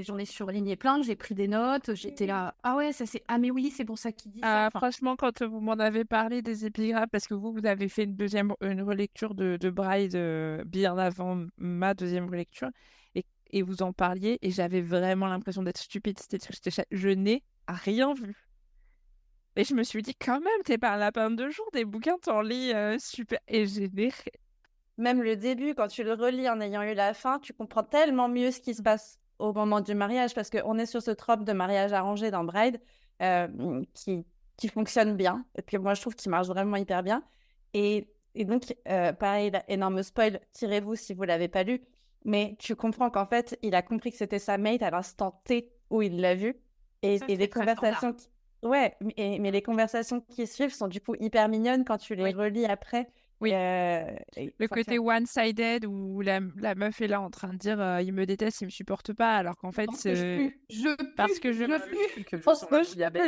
j'en ai surligné plein, j'ai pris des notes, j'étais là, ah ouais, ça c'est... Ah mais oui, c'est pour ça qu'il dit ça. Enfin, Franchement, quand vous m'en avez parlé des épigraphes, parce que vous avez fait une relecture de Bride bien avant ma deuxième relecture, et vous en parliez, et j'avais vraiment l'impression d'être stupide. Je n'ai rien vu. Et je me suis dit, quand même, t'es pas un lapin de jour, des bouquins, t'en lis super. Et j'ai des... Même le début, quand tu le relis en ayant eu la fin, tu comprends tellement mieux ce qui se passe au moment du mariage, parce qu'on est sur ce trope de mariage arrangé dans Bride qui fonctionne bien. Et puis moi, je trouve qu'il marche vraiment hyper bien. Et donc, pareil, énorme spoil, tirez-vous si vous l'avez pas lu, mais tu comprends qu'en fait, il a compris que c'était sa mate à l'instant T où il l'a vu. Et Ça, les c'est très conversations... Ouais, mais les conversations qui suivent sont du coup hyper mignonnes quand tu les relis après. Oui. Le Le côté one-sided où la meuf est là en train de dire il me déteste, il me supporte pas, alors qu'en fait c'est parce que je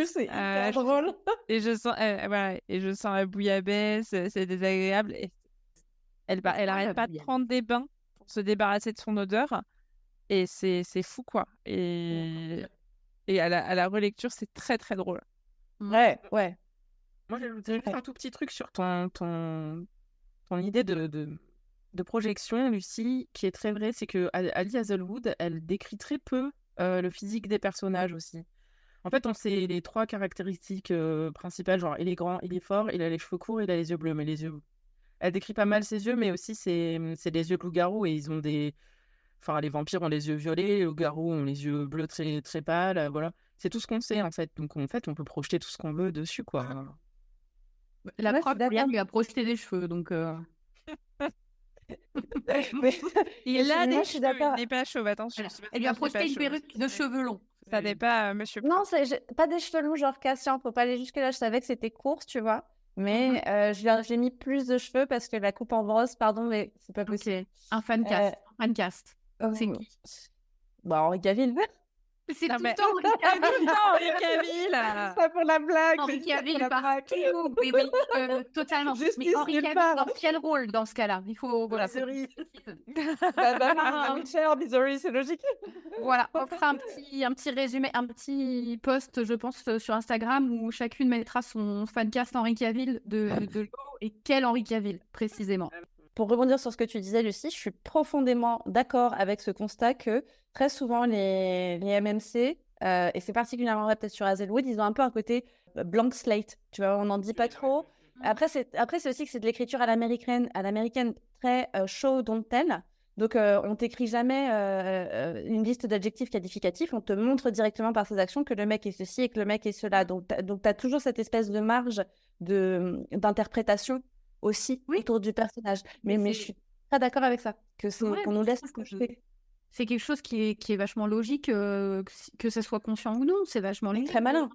c'est hyper drôle. et je sens voilà, et je sens la bouillabaisse, c'est désagréable et elle arrête pas de prendre des bains pour se débarrasser de son odeur et c'est fou quoi et à la relecture c'est très très drôle. Ouais. Moi, j'ajouterais juste un tout petit truc sur ton idée de projection, Lucie, qui est très vraie, c'est que Ali Hazelwood, elle décrit très peu le physique des personnages aussi. En fait, on sait les 3 caractéristiques principales, genre il est grand, il est fort, il a les cheveux courts, il a les yeux bleus. Mais les yeux, elle décrit pas mal ses yeux, mais aussi c'est des yeux de loup-garou et ils ont des... Enfin, les vampires ont les yeux violets, les loups-garous ont les yeux bleus très, très pâles, voilà. C'est tout ce qu'on sait, en fait. Donc, en fait, on peut projeter tout ce qu'on veut dessus, quoi. La Ouais, prof, je suis Brian d'accord. lui a projeté des cheveux, donc... Il a moi, des je suis cheveux, d'accord. il n'est pas chauve, attention. Voilà. c'est pas Elle lui a ça, il n'est pas projeté une chauve. perruque de cheveux longs. Ça n'est pas Monsieur Non, pas des cheveux longs genre Cassian, faut pas aller jusque-là. Je savais que c'était court, tu vois. Mais j'ai mis plus de cheveux parce que la coupe en brosse, pardon, mais c'est pas possible. Ok, un fancast. Fancast. C'est qui? Bah, Henri Cavill. C'est Non, tout mais- le temps Henri Cavill. Henri Cavill Pas pour la blague. Henri mais Cavill pour la blague. partout. Oui, totalement. Justice Mais Henri nulle Cavill, part. dans quel rôle dans ce cas-là? Il faut... Voilà, Misery. Bah, cher, Misery, c'est logique. Voilà, on fera un petit résumé, un petit post, je pense, sur Instagram où chacune mettra son fancast Henri Cavill de l'eau et quel Henri Cavill, précisément. Pour rebondir sur ce que tu disais, Lucie, je suis profondément d'accord avec ce constat que très souvent les MMC, et c'est particulièrement vrai peut-être sur Hazelwood, ils ont un peu un côté blank slate, tu vois, on n'en dit pas trop. Après, c'est aussi que c'est de l'écriture à l'américaine très show don't tell. Donc, on t'écrit jamais une liste d'adjectifs qualificatifs, on te montre directement par ses actions que le mec est ceci et que le mec est cela. Donc, tu as toujours cette espèce de marge d'interprétation aussi autour du personnage. Mais je suis pas d'accord avec ça, qu'on nous laisse projeter. C'est quelque chose qui est vachement logique, que ça soit conscient ou non, c'est vachement logique. Très malin.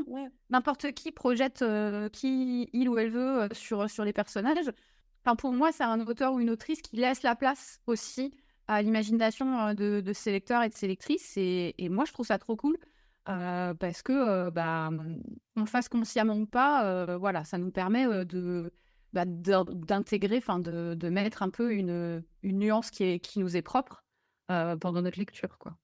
Ouais. N'importe qui projette qui il ou elle veut sur les personnages. Enfin, pour moi, c'est un auteur ou une autrice qui laisse la place aussi à l'imagination de ses lecteurs et de ses lectrices. Et moi, je trouve ça trop cool parce que, qu'on le fasse consciemment ou pas, voilà, ça nous permet d'intégrer, enfin de mettre un peu une nuance qui nous est propre pendant notre lecture, quoi.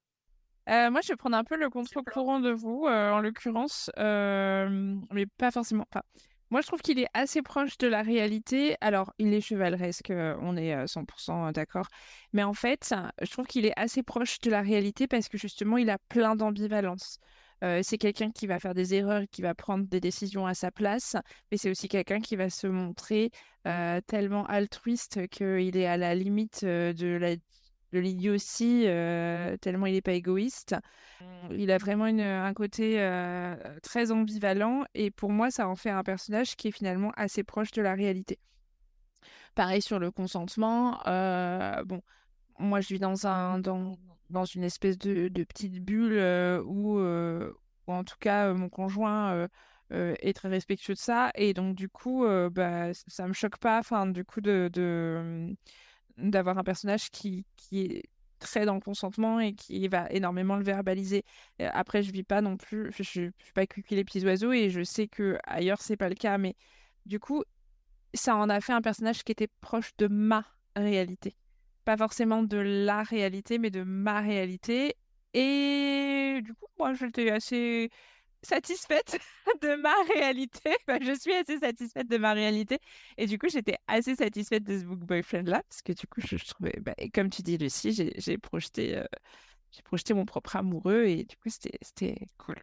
Moi, je vais prendre un peu le contre-courant de vous, en l'occurrence, mais pas forcément. Enfin, moi, je trouve qu'il est assez proche de la réalité. Alors, il est chevaleresque, on est 100% d'accord. Mais en fait, je trouve qu'il est assez proche de la réalité parce que justement, il a plein d'ambivalence. C'est quelqu'un qui va faire des erreurs, qui va prendre des décisions à sa place, mais c'est aussi quelqu'un qui va se montrer tellement altruiste qu'il est à la limite de l'idiotie, tellement il n'est pas égoïste. Il a vraiment un côté très ambivalent et pour moi, ça en fait un personnage qui est finalement assez proche de la réalité. Pareil sur le consentement. Bon, moi, je vis dans une espèce de petite bulle où en tout cas, mon conjoint est très respectueux de ça. Et donc, du coup, ça me choque pas, enfin, du coup, d'avoir un personnage qui est très dans le consentement et qui va énormément le verbaliser. Après, je vis pas non plus, je suis pas cucu les petits oiseaux et je sais que ailleurs c'est pas le cas, mais du coup, ça en a fait un personnage qui était proche de ma réalité. Pas forcément de la réalité, mais de ma réalité. Et du coup, moi, j'étais assez satisfaite de ma réalité. Enfin, je suis assez satisfaite de ma réalité. Et du coup, j'étais assez satisfaite de ce book boyfriend-là. Parce que du coup, je trouvais, et comme tu dis, Lucie, j'ai projeté mon propre amoureux. Et du coup, c'était cool.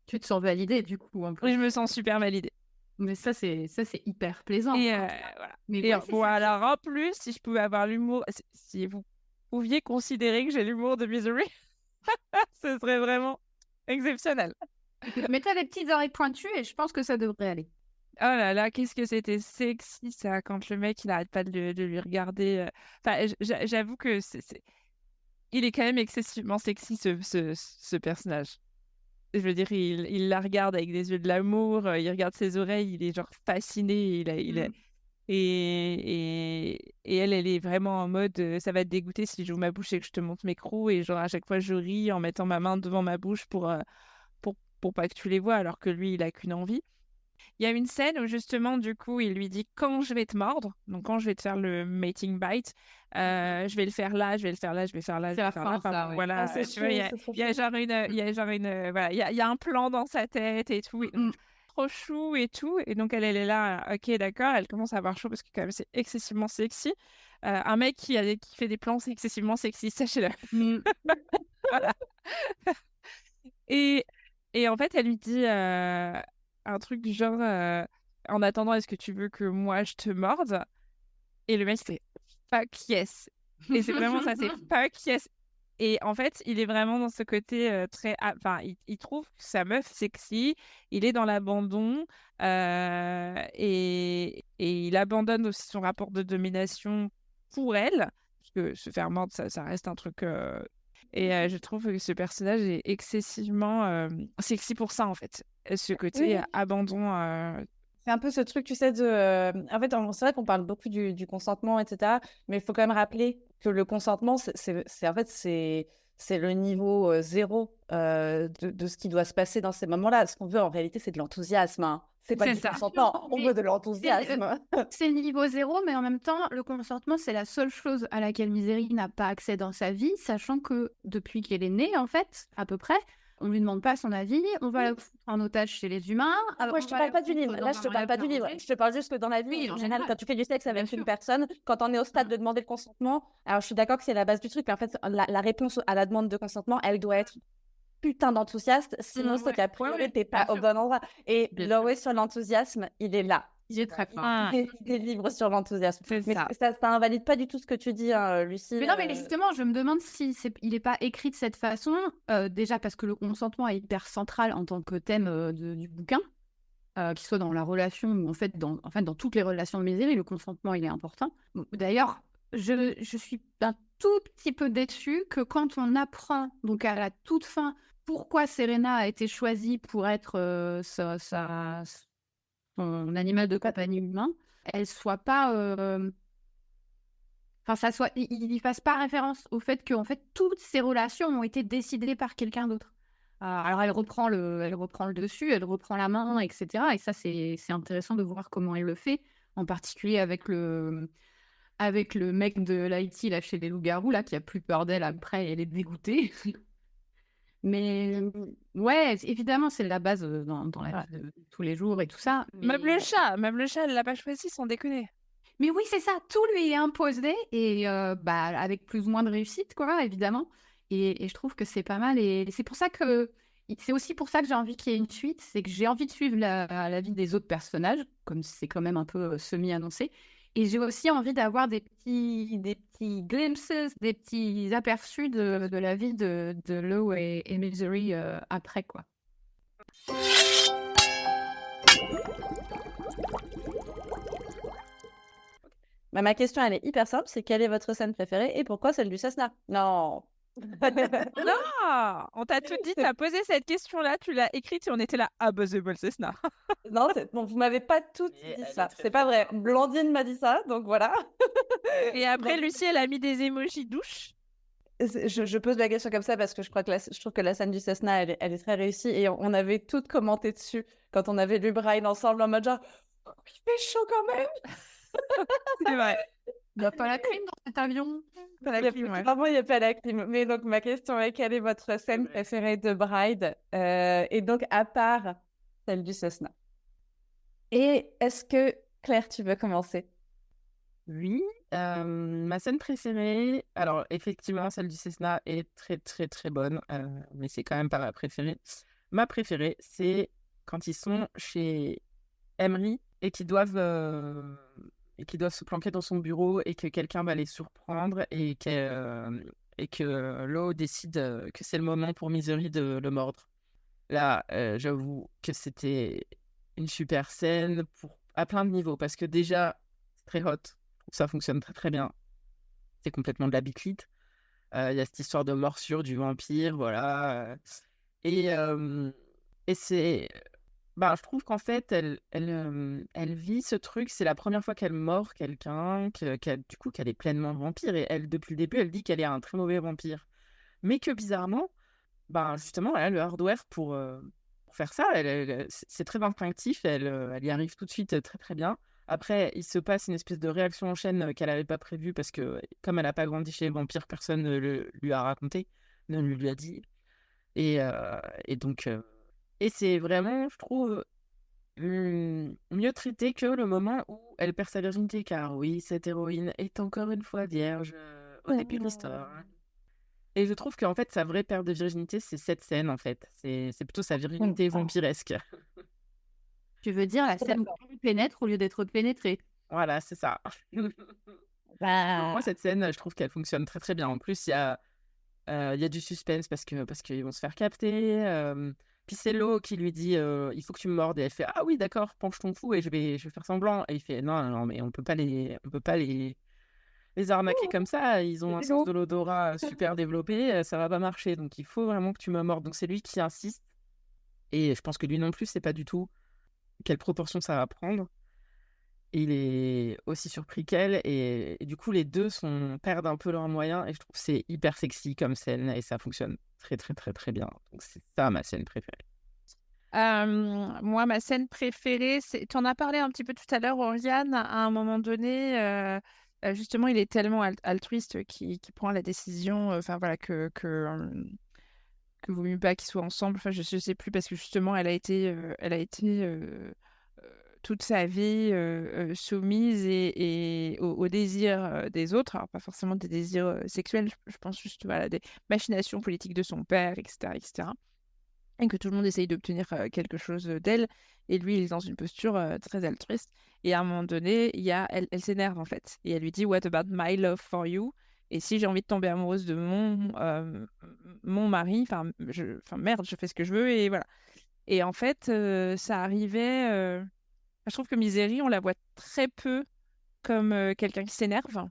Tu te sens validée, du coup, un peu. Oui, je me sens super validée. Mais ça, c'est hyper plaisant. Et Enfin, voilà. mais Et ouais, c'est bon, ça. alors en plus, si je pouvais avoir l'humour, si vous pouviez considérer que j'ai l'humour de Misery, ce serait vraiment exceptionnel. Mais t'as des petites oreilles pointues et je pense que ça devrait aller. Oh là là, qu'est-ce que c'était sexy ça, quand le mec il n'arrête pas de lui regarder. Enfin, j'avoue que il est quand même excessivement sexy ce personnage. Je veux dire, il la regarde avec des yeux de l'amour, il regarde ses oreilles, il est genre fasciné, et elle est vraiment en mode ça va te dégoûter si j'ouvre ma bouche et que je te montre mes crocs. Et genre, à chaque fois, je ris en mettant ma main devant ma bouche pour pas que tu les vois, alors que lui, il a qu'une envie. Il y a une scène où justement, du coup, il lui dit quand je vais te mordre, donc quand je vais te faire le mating bite, je vais le faire là, je vais le faire là, je vais faire là, je C'est vais la faire fin, là. Enfin, ça, ouais. voilà, c'est tu vois, chou, c'est trop il y a chou. genre voilà, il y a un plan dans sa tête et tout. Et donc, trop chou et tout. Et donc, elle est là, ok, d'accord, elle commence à avoir chaud parce que quand même, c'est excessivement sexy. Un mec qui fait des plans, c'est excessivement sexy, sachez-le. Voilà. Et, et en fait, elle lui dit un truc du genre en attendant, est-ce que tu veux que moi je te morde? Et le mec, c'est fuck yes. Et c'est vraiment ça, c'est fuck yes. Et en fait, il est vraiment dans ce côté très. Enfin, il trouve sa meuf sexy, il est dans l'abandon et il abandonne aussi son rapport de domination pour elle. Parce que se faire mordre, ça reste un truc. Et je trouve que ce personnage est excessivement sexy pour ça, en fait. Ce côté Oui. abandon. C'est un peu ce truc, tu sais, En fait, c'est vrai qu'on parle beaucoup du consentement, etc. Mais il faut quand même rappeler que le consentement, en fait, c'est le niveau zéro de ce qui doit se passer dans ces moments-là. Ce qu'on veut, en réalité, c'est de l'enthousiasme, hein. C'est pas C'est du ça. consentement, on veut de l'enthousiasme. C'est le niveau zéro, mais en même temps, le consentement, c'est la seule chose à laquelle Misery n'a pas accès dans sa vie, sachant que depuis qu'elle est née, en fait, à peu près, on lui demande pas son avis, on va la foutre en otage chez les humains. Moi, je te parle pas du livre. Là, je te parle pas du livre. Je te parle juste que dans la vie, Oui, en en général, général. quand tu fais du sexe avec Bien une sûr. personne, quand on est au stade de demander le consentement, alors je suis d'accord que c'est la base du truc, mais en fait, la réponse à la demande de consentement, elle doit être putain d'enthousiaste, sinon c'est qu'a priori, t'es pas au bon endroit. Et Bien Loé sur l'enthousiasme, il est là. Il est très fort. Ah, Des livres sur l'enthousiasme. c'est Mais ça. ça invalide pas du tout ce que tu dis, hein, Lucie. Mais non, mais justement, je me demande si il n'est pas écrit de cette façon, déjà parce que le consentement est hyper central en tant que thème du bouquin, qu'il soit dans la relation ou en fait dans toutes les relations de Misery, le consentement il est important. D'ailleurs, je suis un tout petit peu déçue que quand on apprend, donc à la toute fin, pourquoi Serena a été choisie pour être son animal de compagnie humain, elle soit pas. Enfin, il n'y fasse pas référence au fait que en fait, toutes ces relations ont été décidées par quelqu'un d'autre. Alors, elle reprend le dessus, elle reprend la main, etc. Et ça, c'est intéressant de voir comment elle le fait. en particulier avec le mec de l'IT là chez les loups-garous là qui a plus peur d'elle après, elle est dégoûtée. Mais ouais, évidemment, c'est la base dans la vie de tous les jours et tout ça. Même le chat, elle l'a pas choisi sans déconner. Mais oui, c'est ça, tout lui est imposé et avec plus ou moins de réussite, quoi, évidemment. Et je trouve que c'est pas mal. Et c'est aussi pour ça que j'ai envie qu'il y ait une suite, c'est que j'ai envie de suivre la vie des autres personnages, comme c'est quand même un peu semi-annoncé. Et j'ai aussi envie d'avoir des petits glimpses, des petits aperçus de la vie de Lo et Misery après, quoi. Bah, ma question, elle est hyper simple, c'est quelle est votre scène préférée et pourquoi celle du Cessna? Non. Non, on t'a tout dit, t'as posé cette question-là, tu l'as écrite et on était là. Ah, bah, c'est pas le Cessna. Non, bon, vous m'avez pas toutes dit ça. C'est pas vrai. Blandine m'a dit ça, donc voilà. Et après, Lucie, elle a mis des émojis douches. Je pose la question comme ça parce que je trouve que la scène du Cessna, elle est très réussie et on avait toutes commenté dessus quand on avait lu Bride ensemble en mode genre oh, il fait chaud quand même. C'est vrai. Il n'y a pas la clim dans cet avion. Pas la clim, ouais. Vraiment, il n'y a pas la clim. Mais donc, ma question est quelle est votre scène préférée de Bride et donc, à part celle du Cessna. Et est-ce que, Claire, tu veux commencer? Oui, ma scène préférée, alors effectivement, celle du Cessna est très très très bonne, mais c'est quand même pas ma préférée. Ma préférée, c'est quand ils sont chez Emery et qu'ils doivent se planquer dans son bureau et que quelqu'un va les surprendre et que Lo décide que c'est le moment pour Misery de le mordre. Là, j'avoue que c'était une super scène à plein de niveaux parce que déjà, c'est très hot. Ça fonctionne très très bien. C'est complètement de la biclite. Il y a cette histoire de morsure du vampire, voilà. Et c'est... Ben, je trouve qu'en fait, elle vit ce truc. C'est la première fois qu'elle mord quelqu'un, du coup, qu'elle est pleinement vampire. Et elle, depuis le début, elle dit qu'elle est un très mauvais vampire. Mais que bizarrement, ben, justement, elle a le hardware pour faire ça. C'est très instinctif. Elle y arrive tout de suite très très bien. Après, il se passe une espèce de réaction en chaîne qu'elle n'avait pas prévue parce que, comme elle n'a pas grandi chez les vampires, personne ne lui a raconté, ne lui a dit. Et donc, et c'est vraiment, je trouve, mieux traité que le moment où elle perd sa virginité, car oui, cette héroïne est encore une fois vierge au début de l'histoire. Et je trouve qu'en fait, sa vraie perte de virginité, c'est cette scène, en fait. C'est plutôt sa virginité vampiresque. Tu veux dire la scène où elle pénètre au lieu d'être pénétrée. Voilà, c'est ça. Moi, cette scène, je trouve qu'elle fonctionne très très bien. En plus, il y a du suspense parce qu'ils vont se faire capter. Puis c'est Lo qui lui dit il faut que tu me mordes. Et elle fait ah oui, d'accord, penche ton fou et je vais faire semblant. Et il fait non, mais on peut pas les arnaquer comme ça. Ils ont un sens de l'odorat super développé, ça va pas marcher. Donc il faut vraiment que tu me mordes. Donc c'est lui qui insiste. Et je pense que lui non plus, c'est pas du tout quelle proportion ça va prendre. Et il est aussi surpris qu'elle. Et du coup, les deux perdent un peu leurs moyens. Et je trouve que c'est hyper sexy comme scène. Et ça fonctionne très, très, très, très bien. Donc, c'est ça ma scène préférée. Moi, ma scène préférée, tu en as parlé un petit peu tout à l'heure, Oriane, à un moment donné. Justement, il est tellement altruiste qu'il prend la décision, enfin voilà, que vaut mieux pas qu'ils soient ensemble. Enfin, je sais plus parce que justement, elle a été toute sa vie soumise et au désir des autres, alors pas forcément des désirs sexuels, je pense juste voilà, des machinations politiques de son père, etc., etc. Et que tout le monde essaye d'obtenir quelque chose d'elle, et lui, il est dans une posture très altruiste. Et à un moment donné, elle s'énerve en fait, et elle lui dit What about my love for you? Et si j'ai envie de tomber amoureuse de mon mari, enfin merde, je fais ce que je veux, et voilà. Et en fait, ça arrivait. Je trouve que Misery, on la voit très peu comme quelqu'un qui s'énerve.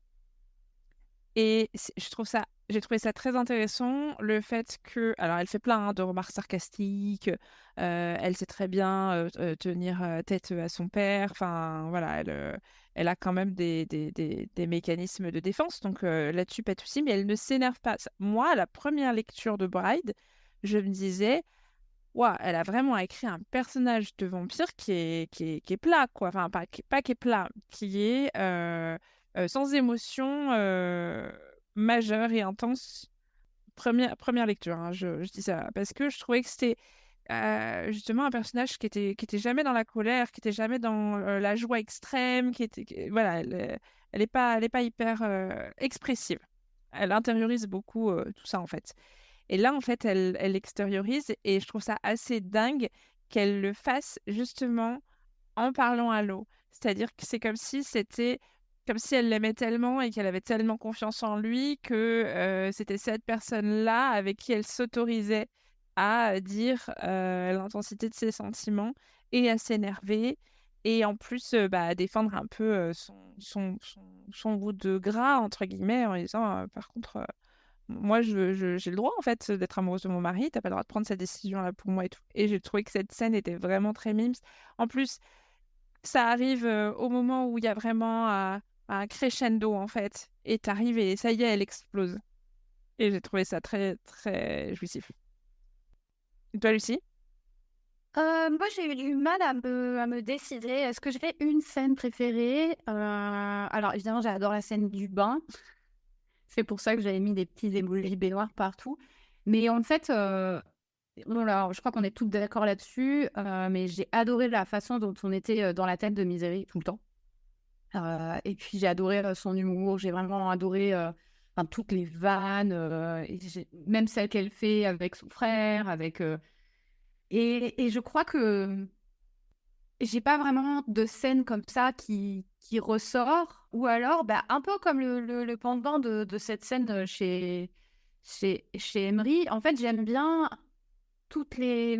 Et j'ai trouvé ça très intéressant, le fait que, alors elle fait plein de remarques sarcastiques, elle sait très bien tenir tête à son père, enfin voilà, elle a quand même des mécanismes de défense, donc là-dessus pas de souci, mais elle ne s'énerve pas. Moi, à la première lecture de Bride, je me disais, ouah, elle a vraiment écrit un personnage de vampire qui est plat, quoi. Enfin, pas qui est plat, qui est sans émotion majeure et intense. Première lecture, hein, je dis ça, parce que je trouvais que c'était justement un personnage qui était jamais dans la colère, qui était jamais dans la joie extrême, voilà, elle est pas hyper expressive. Elle intériorise beaucoup tout ça, en fait. Et là, en fait, elle l'extériorise et je trouve ça assez dingue qu'elle le fasse justement en parlant à l'eau. C'est-à-dire que c'est comme si elle l'aimait tellement et qu'elle avait tellement confiance en lui que c'était cette personne-là avec qui elle s'autorisait à dire l'intensité de ses sentiments et à s'énerver et en plus bah, à défendre un peu son bout de gras, entre guillemets, en disant par contre, moi j'ai le droit en fait d'être amoureuse de mon mari, t'as pas le droit de prendre cette décision-là pour moi et tout. Et j'ai trouvé que cette scène était vraiment très mimes. En plus, ça arrive au moment où il y a vraiment un crescendo en fait. Et t'arrives et ça y est, elle explose. Et j'ai trouvé ça très très jouissif. Et toi, Lucie? Moi, j'ai eu du mal à me décider. Est-ce que j'ai une scène préférée? Alors, évidemment, j'adore la scène du bain. C'est pour ça que j'avais mis des petits emojis baignoires partout. Mais en fait, bon, là, je crois qu'on est toutes d'accord là-dessus. Mais j'ai adoré la façon dont on était dans la tête de Misery tout le temps. Et puis, j'ai adoré son humour. J'ai vraiment adoré enfin, toutes les vannes, et même celles qu'elle fait avec son frère, et je crois que j'ai pas vraiment de scène comme ça qui ressort. Ou alors, bah, un peu comme le pendant de cette scène chez Emery. En fait, j'aime bien toutes les,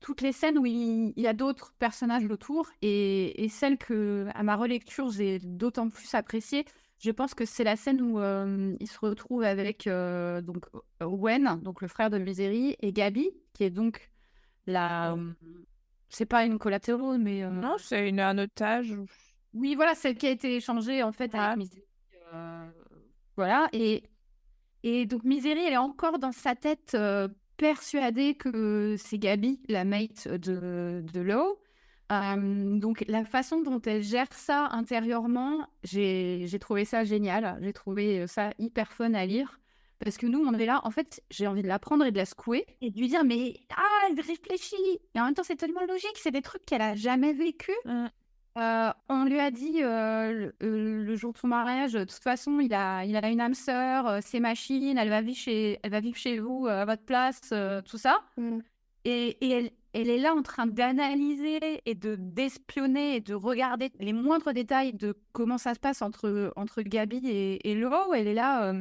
toutes les scènes où il y a d'autres personnages autour. Et celle que, à ma relecture, j'ai d'autant plus appréciée. Je pense que c'est la scène où il se retrouve avec donc, Owen, donc le frère de Misery, et Gabi, qui est donc la... c'est pas une collatérale, mais... Non, c'est un otage. Oui, voilà, celle qui a été échangée, en fait, avec Ouais. Misery. Voilà, et donc Misery, elle est encore dans sa tête persuadée que c'est Gabi, la mate de Lo. Donc la façon dont elle gère ça intérieurement, j'ai trouvé ça génial. J'ai trouvé ça hyper fun à lire. Parce que nous, on est là, en fait, j'ai envie de la prendre et de la secouer et de lui dire, mais elle réfléchit. Et en même temps, c'est tellement logique, c'est des trucs qu'elle a jamais vécu. On lui a dit le jour de son mariage, de toute façon, il a une âme sœur, c'est machine, elle va vivre chez vous à votre place, tout ça. Et elle est là en train d'analyser et d'espionner et de regarder les moindres détails de comment ça se passe entre Gabi et Lo. Elle est là,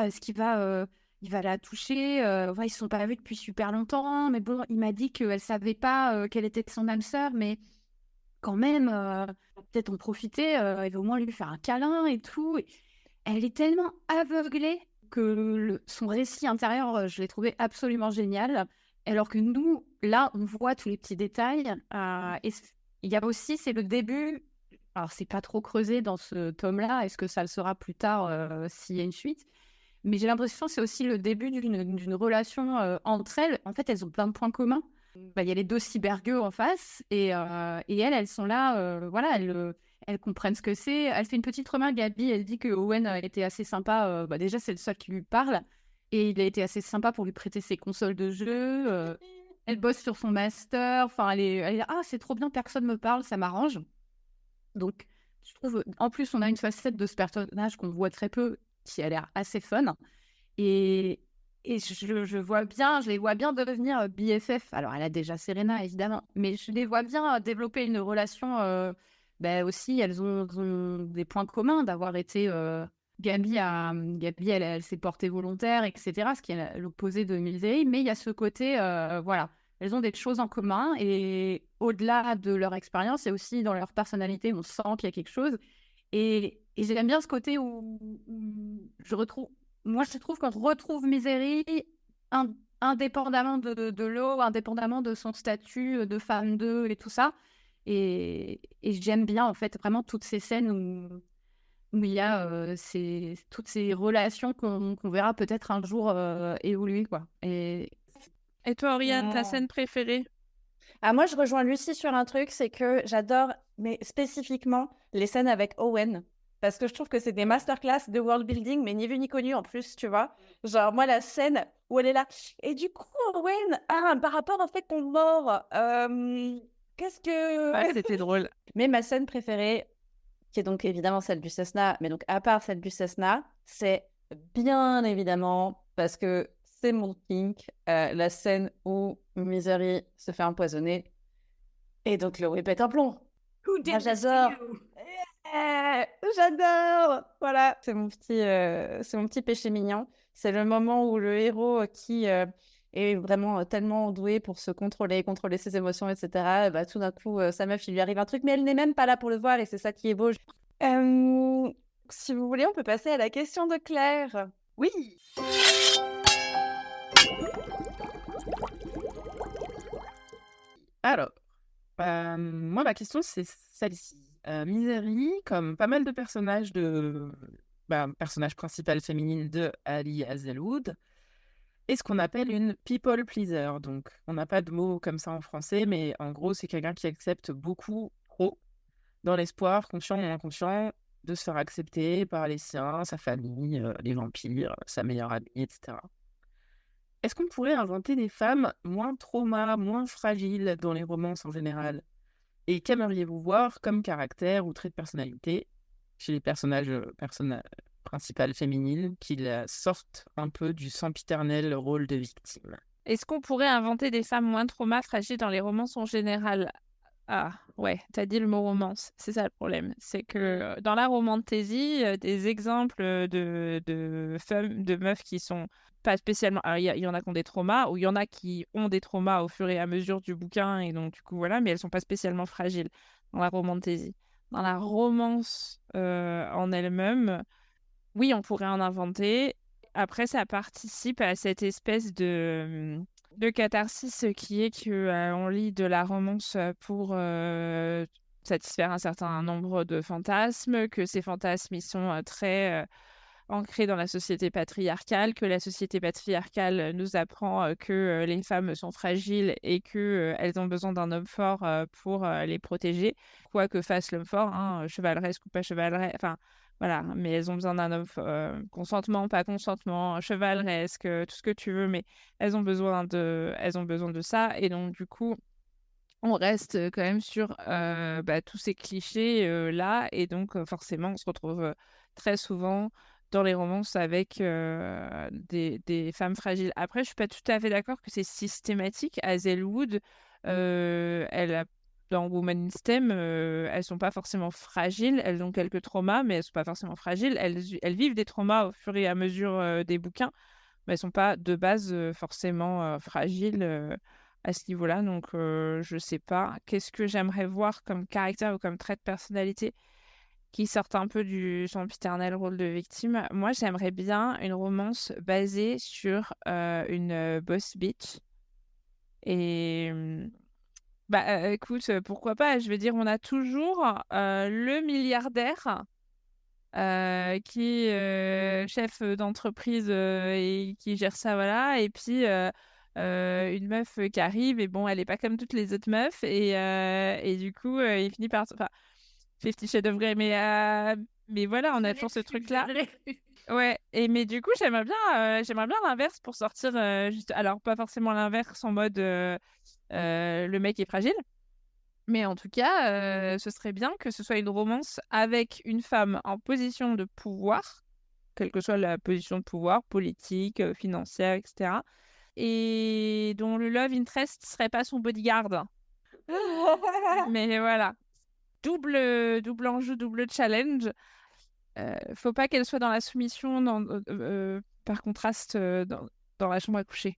est-ce il va la toucher? Ils ne se sont pas vus depuis super longtemps, mais bon, il m'a dit qu'elle ne savait pas quelle était son âme sœur, mais quand même, peut-être en profiter, il va au moins lui faire un câlin et tout. Et elle est tellement aveuglée que son récit intérieur, je l'ai trouvé absolument génial. Alors que nous, là, on voit tous les petits détails. Il y a aussi, c'est le début. Alors, c'est pas trop creusé dans ce tome-là. Est-ce que ça le sera plus tard s'il y a une suite? Mais j'ai l'impression que c'est aussi le début d'une relation entre elles. En fait, elles ont plein de points communs. Il y a les deux cybergueux en face et elles sont là, voilà, elles comprennent ce que c'est. Elle fait une petite remarque, Gabi, elle dit que Owen était assez sympa. Déjà, c'est le seul qui lui parle et il a été assez sympa pour lui prêter ses consoles de jeu. Elle bosse sur son master. Enfin, elle est là, c'est trop bien, personne me parle, ça m'arrange. Donc, je trouve, en plus, on a une facette de ce personnage qu'on voit très peu, qui a l'air assez fun. Et je les vois bien devenir BFF. Alors, elle a déjà Serena, évidemment, mais je les vois bien développer une relation. Aussi, elles ont des points communs d'avoir été. Gabi, elle s'est portée volontaire, etc., ce qui est l'opposé de Misery, mais il y a ce côté, voilà, elles ont des choses en commun et au-delà de leur expérience et aussi dans leur personnalité, on sent qu'il y a quelque chose. Et j'aime bien ce côté où je trouve qu'on retrouve Misery indépendamment de Lo, indépendamment de son statut de femme d'eux et tout ça. Et j'aime bien, en fait, vraiment toutes ces scènes où il y a toutes ces relations qu'on verra peut-être un jour évoluer, quoi. Et Et toi, Oriane, ta Non. scène préférée? Ah, moi, je rejoins Lucie sur un truc, c'est que j'adore, mais spécifiquement, les scènes avec Owen. Parce que je trouve que c'est des masterclass de world building, mais ni vu ni connu en plus, tu vois. Genre, moi, la scène où elle est là. Et du coup, Owen, par rapport au fait qu'on mord, qu'est-ce que. Ouais, c'était drôle. Mais ma scène préférée, qui est donc évidemment celle du Cessna, mais donc à part celle du Cessna, c'est bien évidemment, parce que c'est mon kink, la scène où Misery se fait empoisonner et donc Chloé pète un plomb. Moi, j'adore. J'adore. Voilà, c'est mon petit péché mignon. C'est le moment où le héros qui est vraiment tellement doué pour se contrôler ses émotions, etc. Bah, tout d'un coup, sa meuf, il lui arrive un truc, mais elle n'est même pas là pour le voir et c'est ça qui est beau. Si vous voulez, on peut passer à la question de Claire. Oui. Alors, moi, ma question, c'est celle-ci. Misery, comme pas mal de personnages personnage principal féminine de Ali Hazelwood, est ce qu'on appelle une people pleaser. Donc, on n'a pas de mot comme ça en français, mais en gros, c'est quelqu'un qui accepte beaucoup trop, dans l'espoir, conscient ou inconscient, de se faire accepter par les siens, sa famille, les vampires, sa meilleure amie, etc. Est-ce qu'on pourrait inventer des femmes moins traumas, moins fragiles dans les romances en général? Et qu'aimeriez-vous voir comme caractère ou trait de personnalité chez les personnages principales féminines qui sortent un peu du sempiternel rôle de victime? Est-ce qu'on pourrait inventer des femmes moins traumas fragiles dans les romances en général? Ah, ouais, t'as dit le mot romance. C'est ça le problème. C'est que dans la romantasy, des exemples de femmes, de meufs qui sont pas spécialement. Alors, il y en a qui ont des traumas, ou il y en a qui ont des traumas au fur et à mesure du bouquin, et donc, du coup, voilà, mais elles sont pas spécialement fragiles dans la romantasy. Dans la romance en elle-même, oui, on pourrait en inventer. Après, ça participe à cette espèce de catharsis qui est que on lit de la romance pour satisfaire un certain nombre de fantasmes, que ces fantasmes ils sont très ancrés dans la société patriarcale, que la société patriarcale nous apprend que les femmes sont fragiles et que elles ont besoin d'un homme fort pour les protéger, quoi que fasse l'homme fort, hein, chevaleresque ou pas chevaleresque, enfin voilà, mais elles ont besoin d'un homme consentement, pas consentement, chevaleresque, tout ce que tu veux, mais elles ont besoin de ça. Et donc, du coup, on reste quand même sur tous ces clichés là. Et donc, forcément, on se retrouve très souvent dans les romances avec des femmes fragiles. Après, je suis pas tout à fait d'accord que c'est systématique. Hazelwood, elle a dans Woman in STEM, elles sont pas forcément fragiles, elles ont quelques traumas, mais elles sont pas forcément fragiles. Elles vivent des traumas au fur et à mesure des bouquins, mais elles sont pas de base forcément fragiles à ce niveau-là. Donc, je sais pas. Qu'est-ce que j'aimerais voir comme caractère ou comme trait de personnalité qui sortent un peu du sempiternel rôle de victime? Moi, j'aimerais bien une romance basée sur une boss bitch. Et écoute, pourquoi pas? Je veux dire, on a toujours le milliardaire qui est chef d'entreprise et qui gère ça, voilà. Et puis, une meuf qui arrive, et bon, elle est pas comme toutes les autres meufs. Et du coup, il finit par... Enfin, 50 Shades of Grey, mais voilà, on a toujours ce truc-là. Ouais, mais du coup, j'aimerais bien l'inverse pour sortir juste. Alors, pas forcément l'inverse en mode le mec est fragile, mais en tout cas, ce serait bien que ce soit une romance avec une femme en position de pouvoir, quelle que soit la position de pouvoir, politique, financière, etc. Et dont le love interest serait pas son bodyguard. Mais voilà, double enjeu, double challenge. Faut pas qu'elle soit dans la soumission, par contraste, dans la chambre à coucher.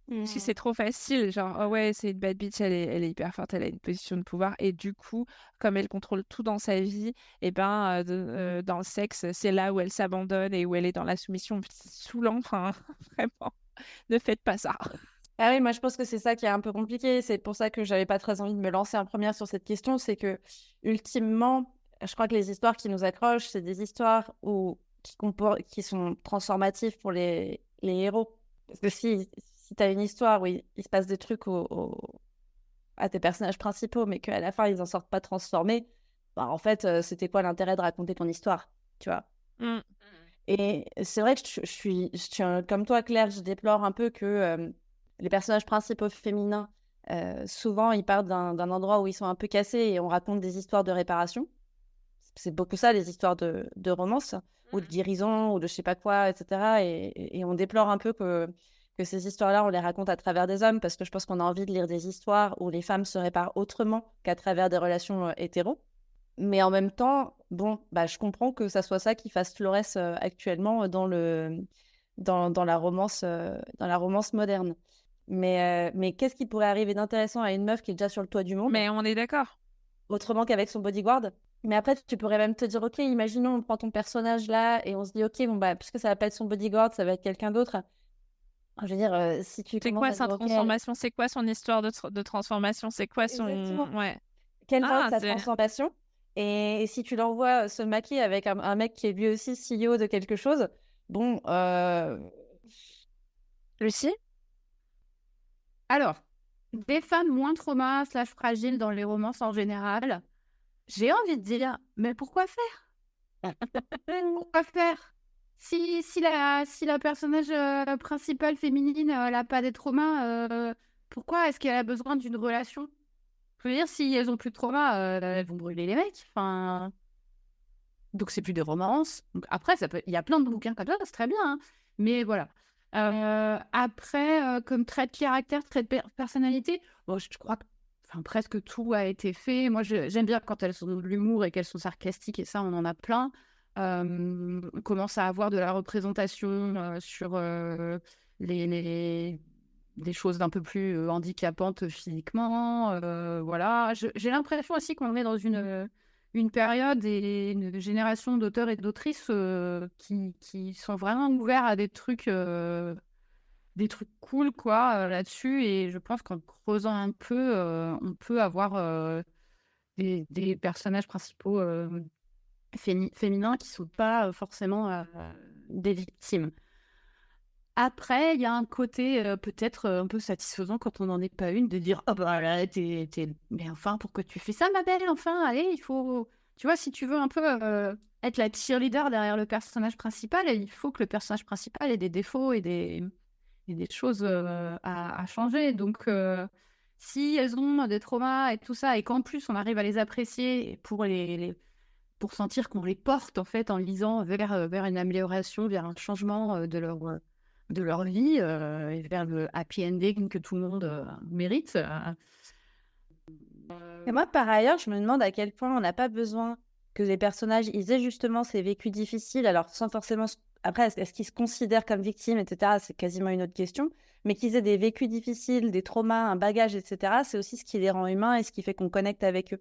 Parce que c'est trop facile, genre, oh ouais, c'est une bad bitch, elle est hyper forte, elle a une position de pouvoir, et du coup, comme elle contrôle tout dans sa vie, et ben, dans le sexe, c'est là où elle s'abandonne et où elle est dans la soumission. C'est saoulant, enfin, vraiment, ne faites pas ça. Ah oui, moi je pense que c'est ça qui est un peu compliqué. C'est pour ça que j'avais pas très envie de me lancer en première sur cette question. C'est que, ultimement, je crois que les histoires qui nous accrochent, c'est des histoires qui sont transformatives pour les héros. Parce que si tu as une histoire où il se passe des trucs à tes personnages principaux, mais qu'à la fin, ils en sortent pas transformés, bah, en fait, c'était quoi l'intérêt de raconter ton histoire, tu vois? Mm. Et c'est vrai que je suis comme toi, Claire, je déplore un peu que les personnages principaux féminins, souvent, ils partent d'un endroit où ils sont un peu cassés et on raconte des histoires de réparation. C'est beaucoup ça, les histoires de romance, ou de guérison, ou de je sais pas quoi, etc. Et on déplore un peu que ces histoires-là, on les raconte à travers des hommes, parce que je pense qu'on a envie de lire des histoires où les femmes se réparent autrement qu'à travers des relations hétéros. Mais en même temps, bon, bah, je comprends que ça soit ça qui fasse florès actuellement dans la romance moderne. Mais qu'est-ce qui pourrait arriver d'intéressant à une meuf qui est déjà sur le toit du monde, Mais on est d'accord. autrement qu'avec son bodyguard? Mais après, tu pourrais même te dire, ok, imaginons, on prend ton personnage là et on se dit, ok, bon, bah, puisque ça va pas être son bodyguard, ça va être quelqu'un d'autre. Je veux dire, si tu C'est commences quoi à sa dire, ok, transformation? C'est quoi son histoire de transformation? C'est quoi son... exactement, Ouais. quelle va Ah, être sa c'est... transformation? Et si tu l'envoies se maquiller avec un mec qui est lui aussi CEO de quelque chose, bon, Lucie? Alors, des femmes moins traumas / fragiles dans les romances en général, j'ai envie de dire, mais pourquoi faire? Pourquoi faire? Si la personnage principale féminine, elle n'a pas des traumas, pourquoi est-ce qu'elle a besoin d'une relation? Je veux dire, si elles ont plus de traumas, elles vont brûler les mecs. Enfin, donc c'est plus des romances. Donc après, il y a plein de bouquins comme ça, c'est très bien, hein. Mais voilà. Après, comme trait de caractère, trait de personnalité, bon, je crois que presque tout a été fait. Moi, j'aime bien quand elles sont de l'humour et qu'elles sont sarcastiques, et ça, on en a plein. On commence à avoir de la représentation sur des choses d'un peu plus handicapantes physiquement. Voilà. J'ai l'impression aussi qu'on est dans une période et une génération d'auteurs et d'autrices qui sont vraiment ouverts à des trucs cool, quoi, là-dessus. Et je pense qu'en creusant un peu, on peut avoir des personnages principaux féminins qui sont pas forcément des victimes. Après, il y a un côté peut-être un peu satisfaisant quand on n'en est pas une, de dire « Oh bah là, mais enfin, pourquoi tu fais ça, ma belle? Enfin, allez, il faut... » Tu vois, si tu veux un peu être la cheerleader derrière le personnage principal, il faut que le personnage principal ait des défauts et des choses à changer. Donc, si elles ont des traumas et tout ça, et qu'en plus, on arrive à les apprécier pour sentir qu'on les porte, en fait, en lisant vers une amélioration, vers un changement de leur vie et vers le happy ending que tout le monde mérite. Et moi, par ailleurs, je me demande à quel point on n'a pas besoin que les personnages ils aient justement ces vécus difficiles, alors sans forcément... Après, est-ce qu'ils se considèrent comme victimes, etc. C'est quasiment une autre question. Mais qu'ils aient des vécus difficiles, des traumas, un bagage, etc. C'est aussi ce qui les rend humains et ce qui fait qu'on connecte avec eux.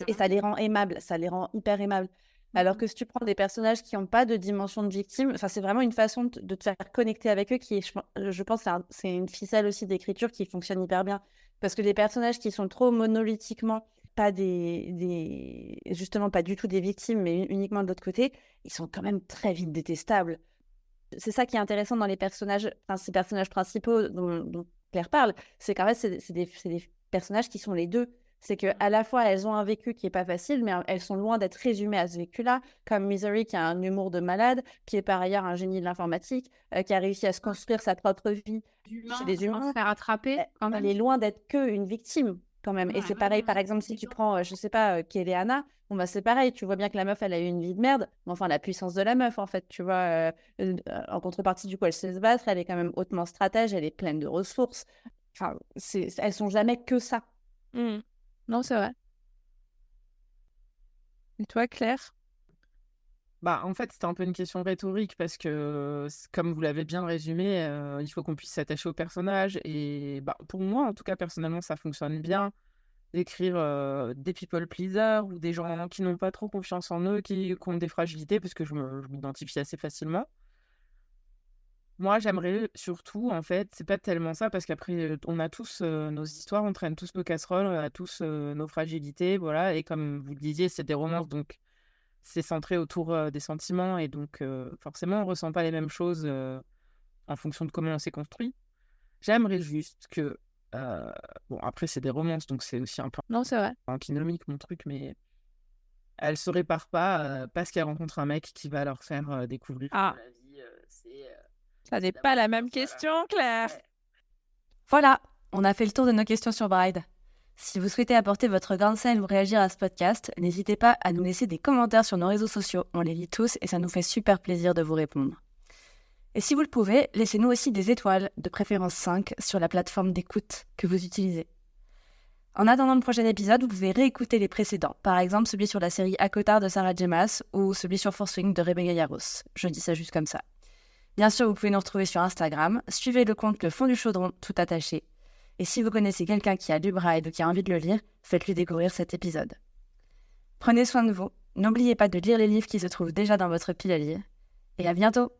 Et ça les rend aimables, ça les rend hyper aimables. Alors que si tu prends des personnages qui n'ont pas de dimension de victime, enfin, c'est vraiment une façon de te faire connecter avec eux qui est, je pense, c'est une ficelle aussi d'écriture qui fonctionne hyper bien. Parce que les personnages qui sont trop monolithiquement pas justement pas du tout des victimes, mais uniquement de l'autre côté, ils sont quand même très vite détestables. C'est ça qui est intéressant dans les personnages, enfin, ces personnages principaux dont Claire parle, c'est qu'en fait, c'est des personnages qui sont les deux. C'est qu'à la fois, elles ont un vécu qui n'est pas facile, mais elles sont loin d'être résumées à ce vécu-là, comme Misery, qui a un humour de malade, qui est par ailleurs un génie de l'informatique, qui a réussi à se construire sa propre vie chez des humains. Se faire attraper, quand même. Elle est loin d'être qu'une victime, quand même. Et c'est pareil, par exemple, si tu prends, je sais pas, Keleana, bon, bah, c'est pareil, tu vois bien que la meuf, elle a eu une vie de merde, mais enfin, la puissance de la meuf, en fait, tu vois, en contrepartie, du coup, elle sait se battre, elle est quand même hautement stratège, elle est pleine de ressources. Enfin, elles sont jamais que ça. Mm. Non, c'est vrai. Et toi, Claire? Bah, en fait, c'était un peu une question rhétorique parce que, comme vous l'avez bien résumé, il faut qu'on puisse s'attacher au personnage. Et bah, pour moi, en tout cas, personnellement, ça fonctionne bien d'écrire des people pleasers ou des gens qui n'ont pas trop confiance en eux, qui ont des fragilités, parce que je m'identifie assez facilement. Moi, j'aimerais surtout, en fait, c'est pas tellement ça, parce qu'après, on a tous nos histoires, on traîne tous nos casseroles, on a tous nos fragilités, voilà. Et comme vous le disiez, c'est des romances, donc c'est centré autour des sentiments, et donc forcément, on ressent pas les mêmes choses en fonction de comment on s'est construit. J'aimerais juste que... bon, après, c'est des romances, donc c'est aussi un peu Non, c'est vrai. antinomique, mon truc, mais elles se réparent pas parce qu'elles rencontrent un mec qui va leur faire découvrir que Ah. la vie, c'est... Ça n'est c'est pas la d'avoir- même voilà. question, Claire. Ouais. Voilà, on a fait le tour de nos questions sur Bride. Si vous souhaitez apporter votre grain de sel ou réagir à ce podcast, n'hésitez pas à nous laisser des commentaires sur nos réseaux sociaux. On les lit tous et ça nous fait super plaisir de vous répondre. Et si vous le pouvez, laissez-nous aussi des étoiles, de préférence 5, sur la plateforme d'écoute que vous utilisez. En attendant le prochain épisode, vous pouvez réécouter les précédents, par exemple celui sur la série À Cotard de Sarah J. Maas ou celui sur Force Swing de Rebecca Yarros. Je dis ça juste comme ça. Bien sûr, vous pouvez nous retrouver sur Instagram, suivez le compte Le Fond du Chaudron tout attaché. Et si vous connaissez quelqu'un qui a lu Bride ou qui a envie de le lire, faites-lui découvrir cet épisode. Prenez soin de vous, n'oubliez pas de lire les livres qui se trouvent déjà dans votre pile à lire, et à bientôt!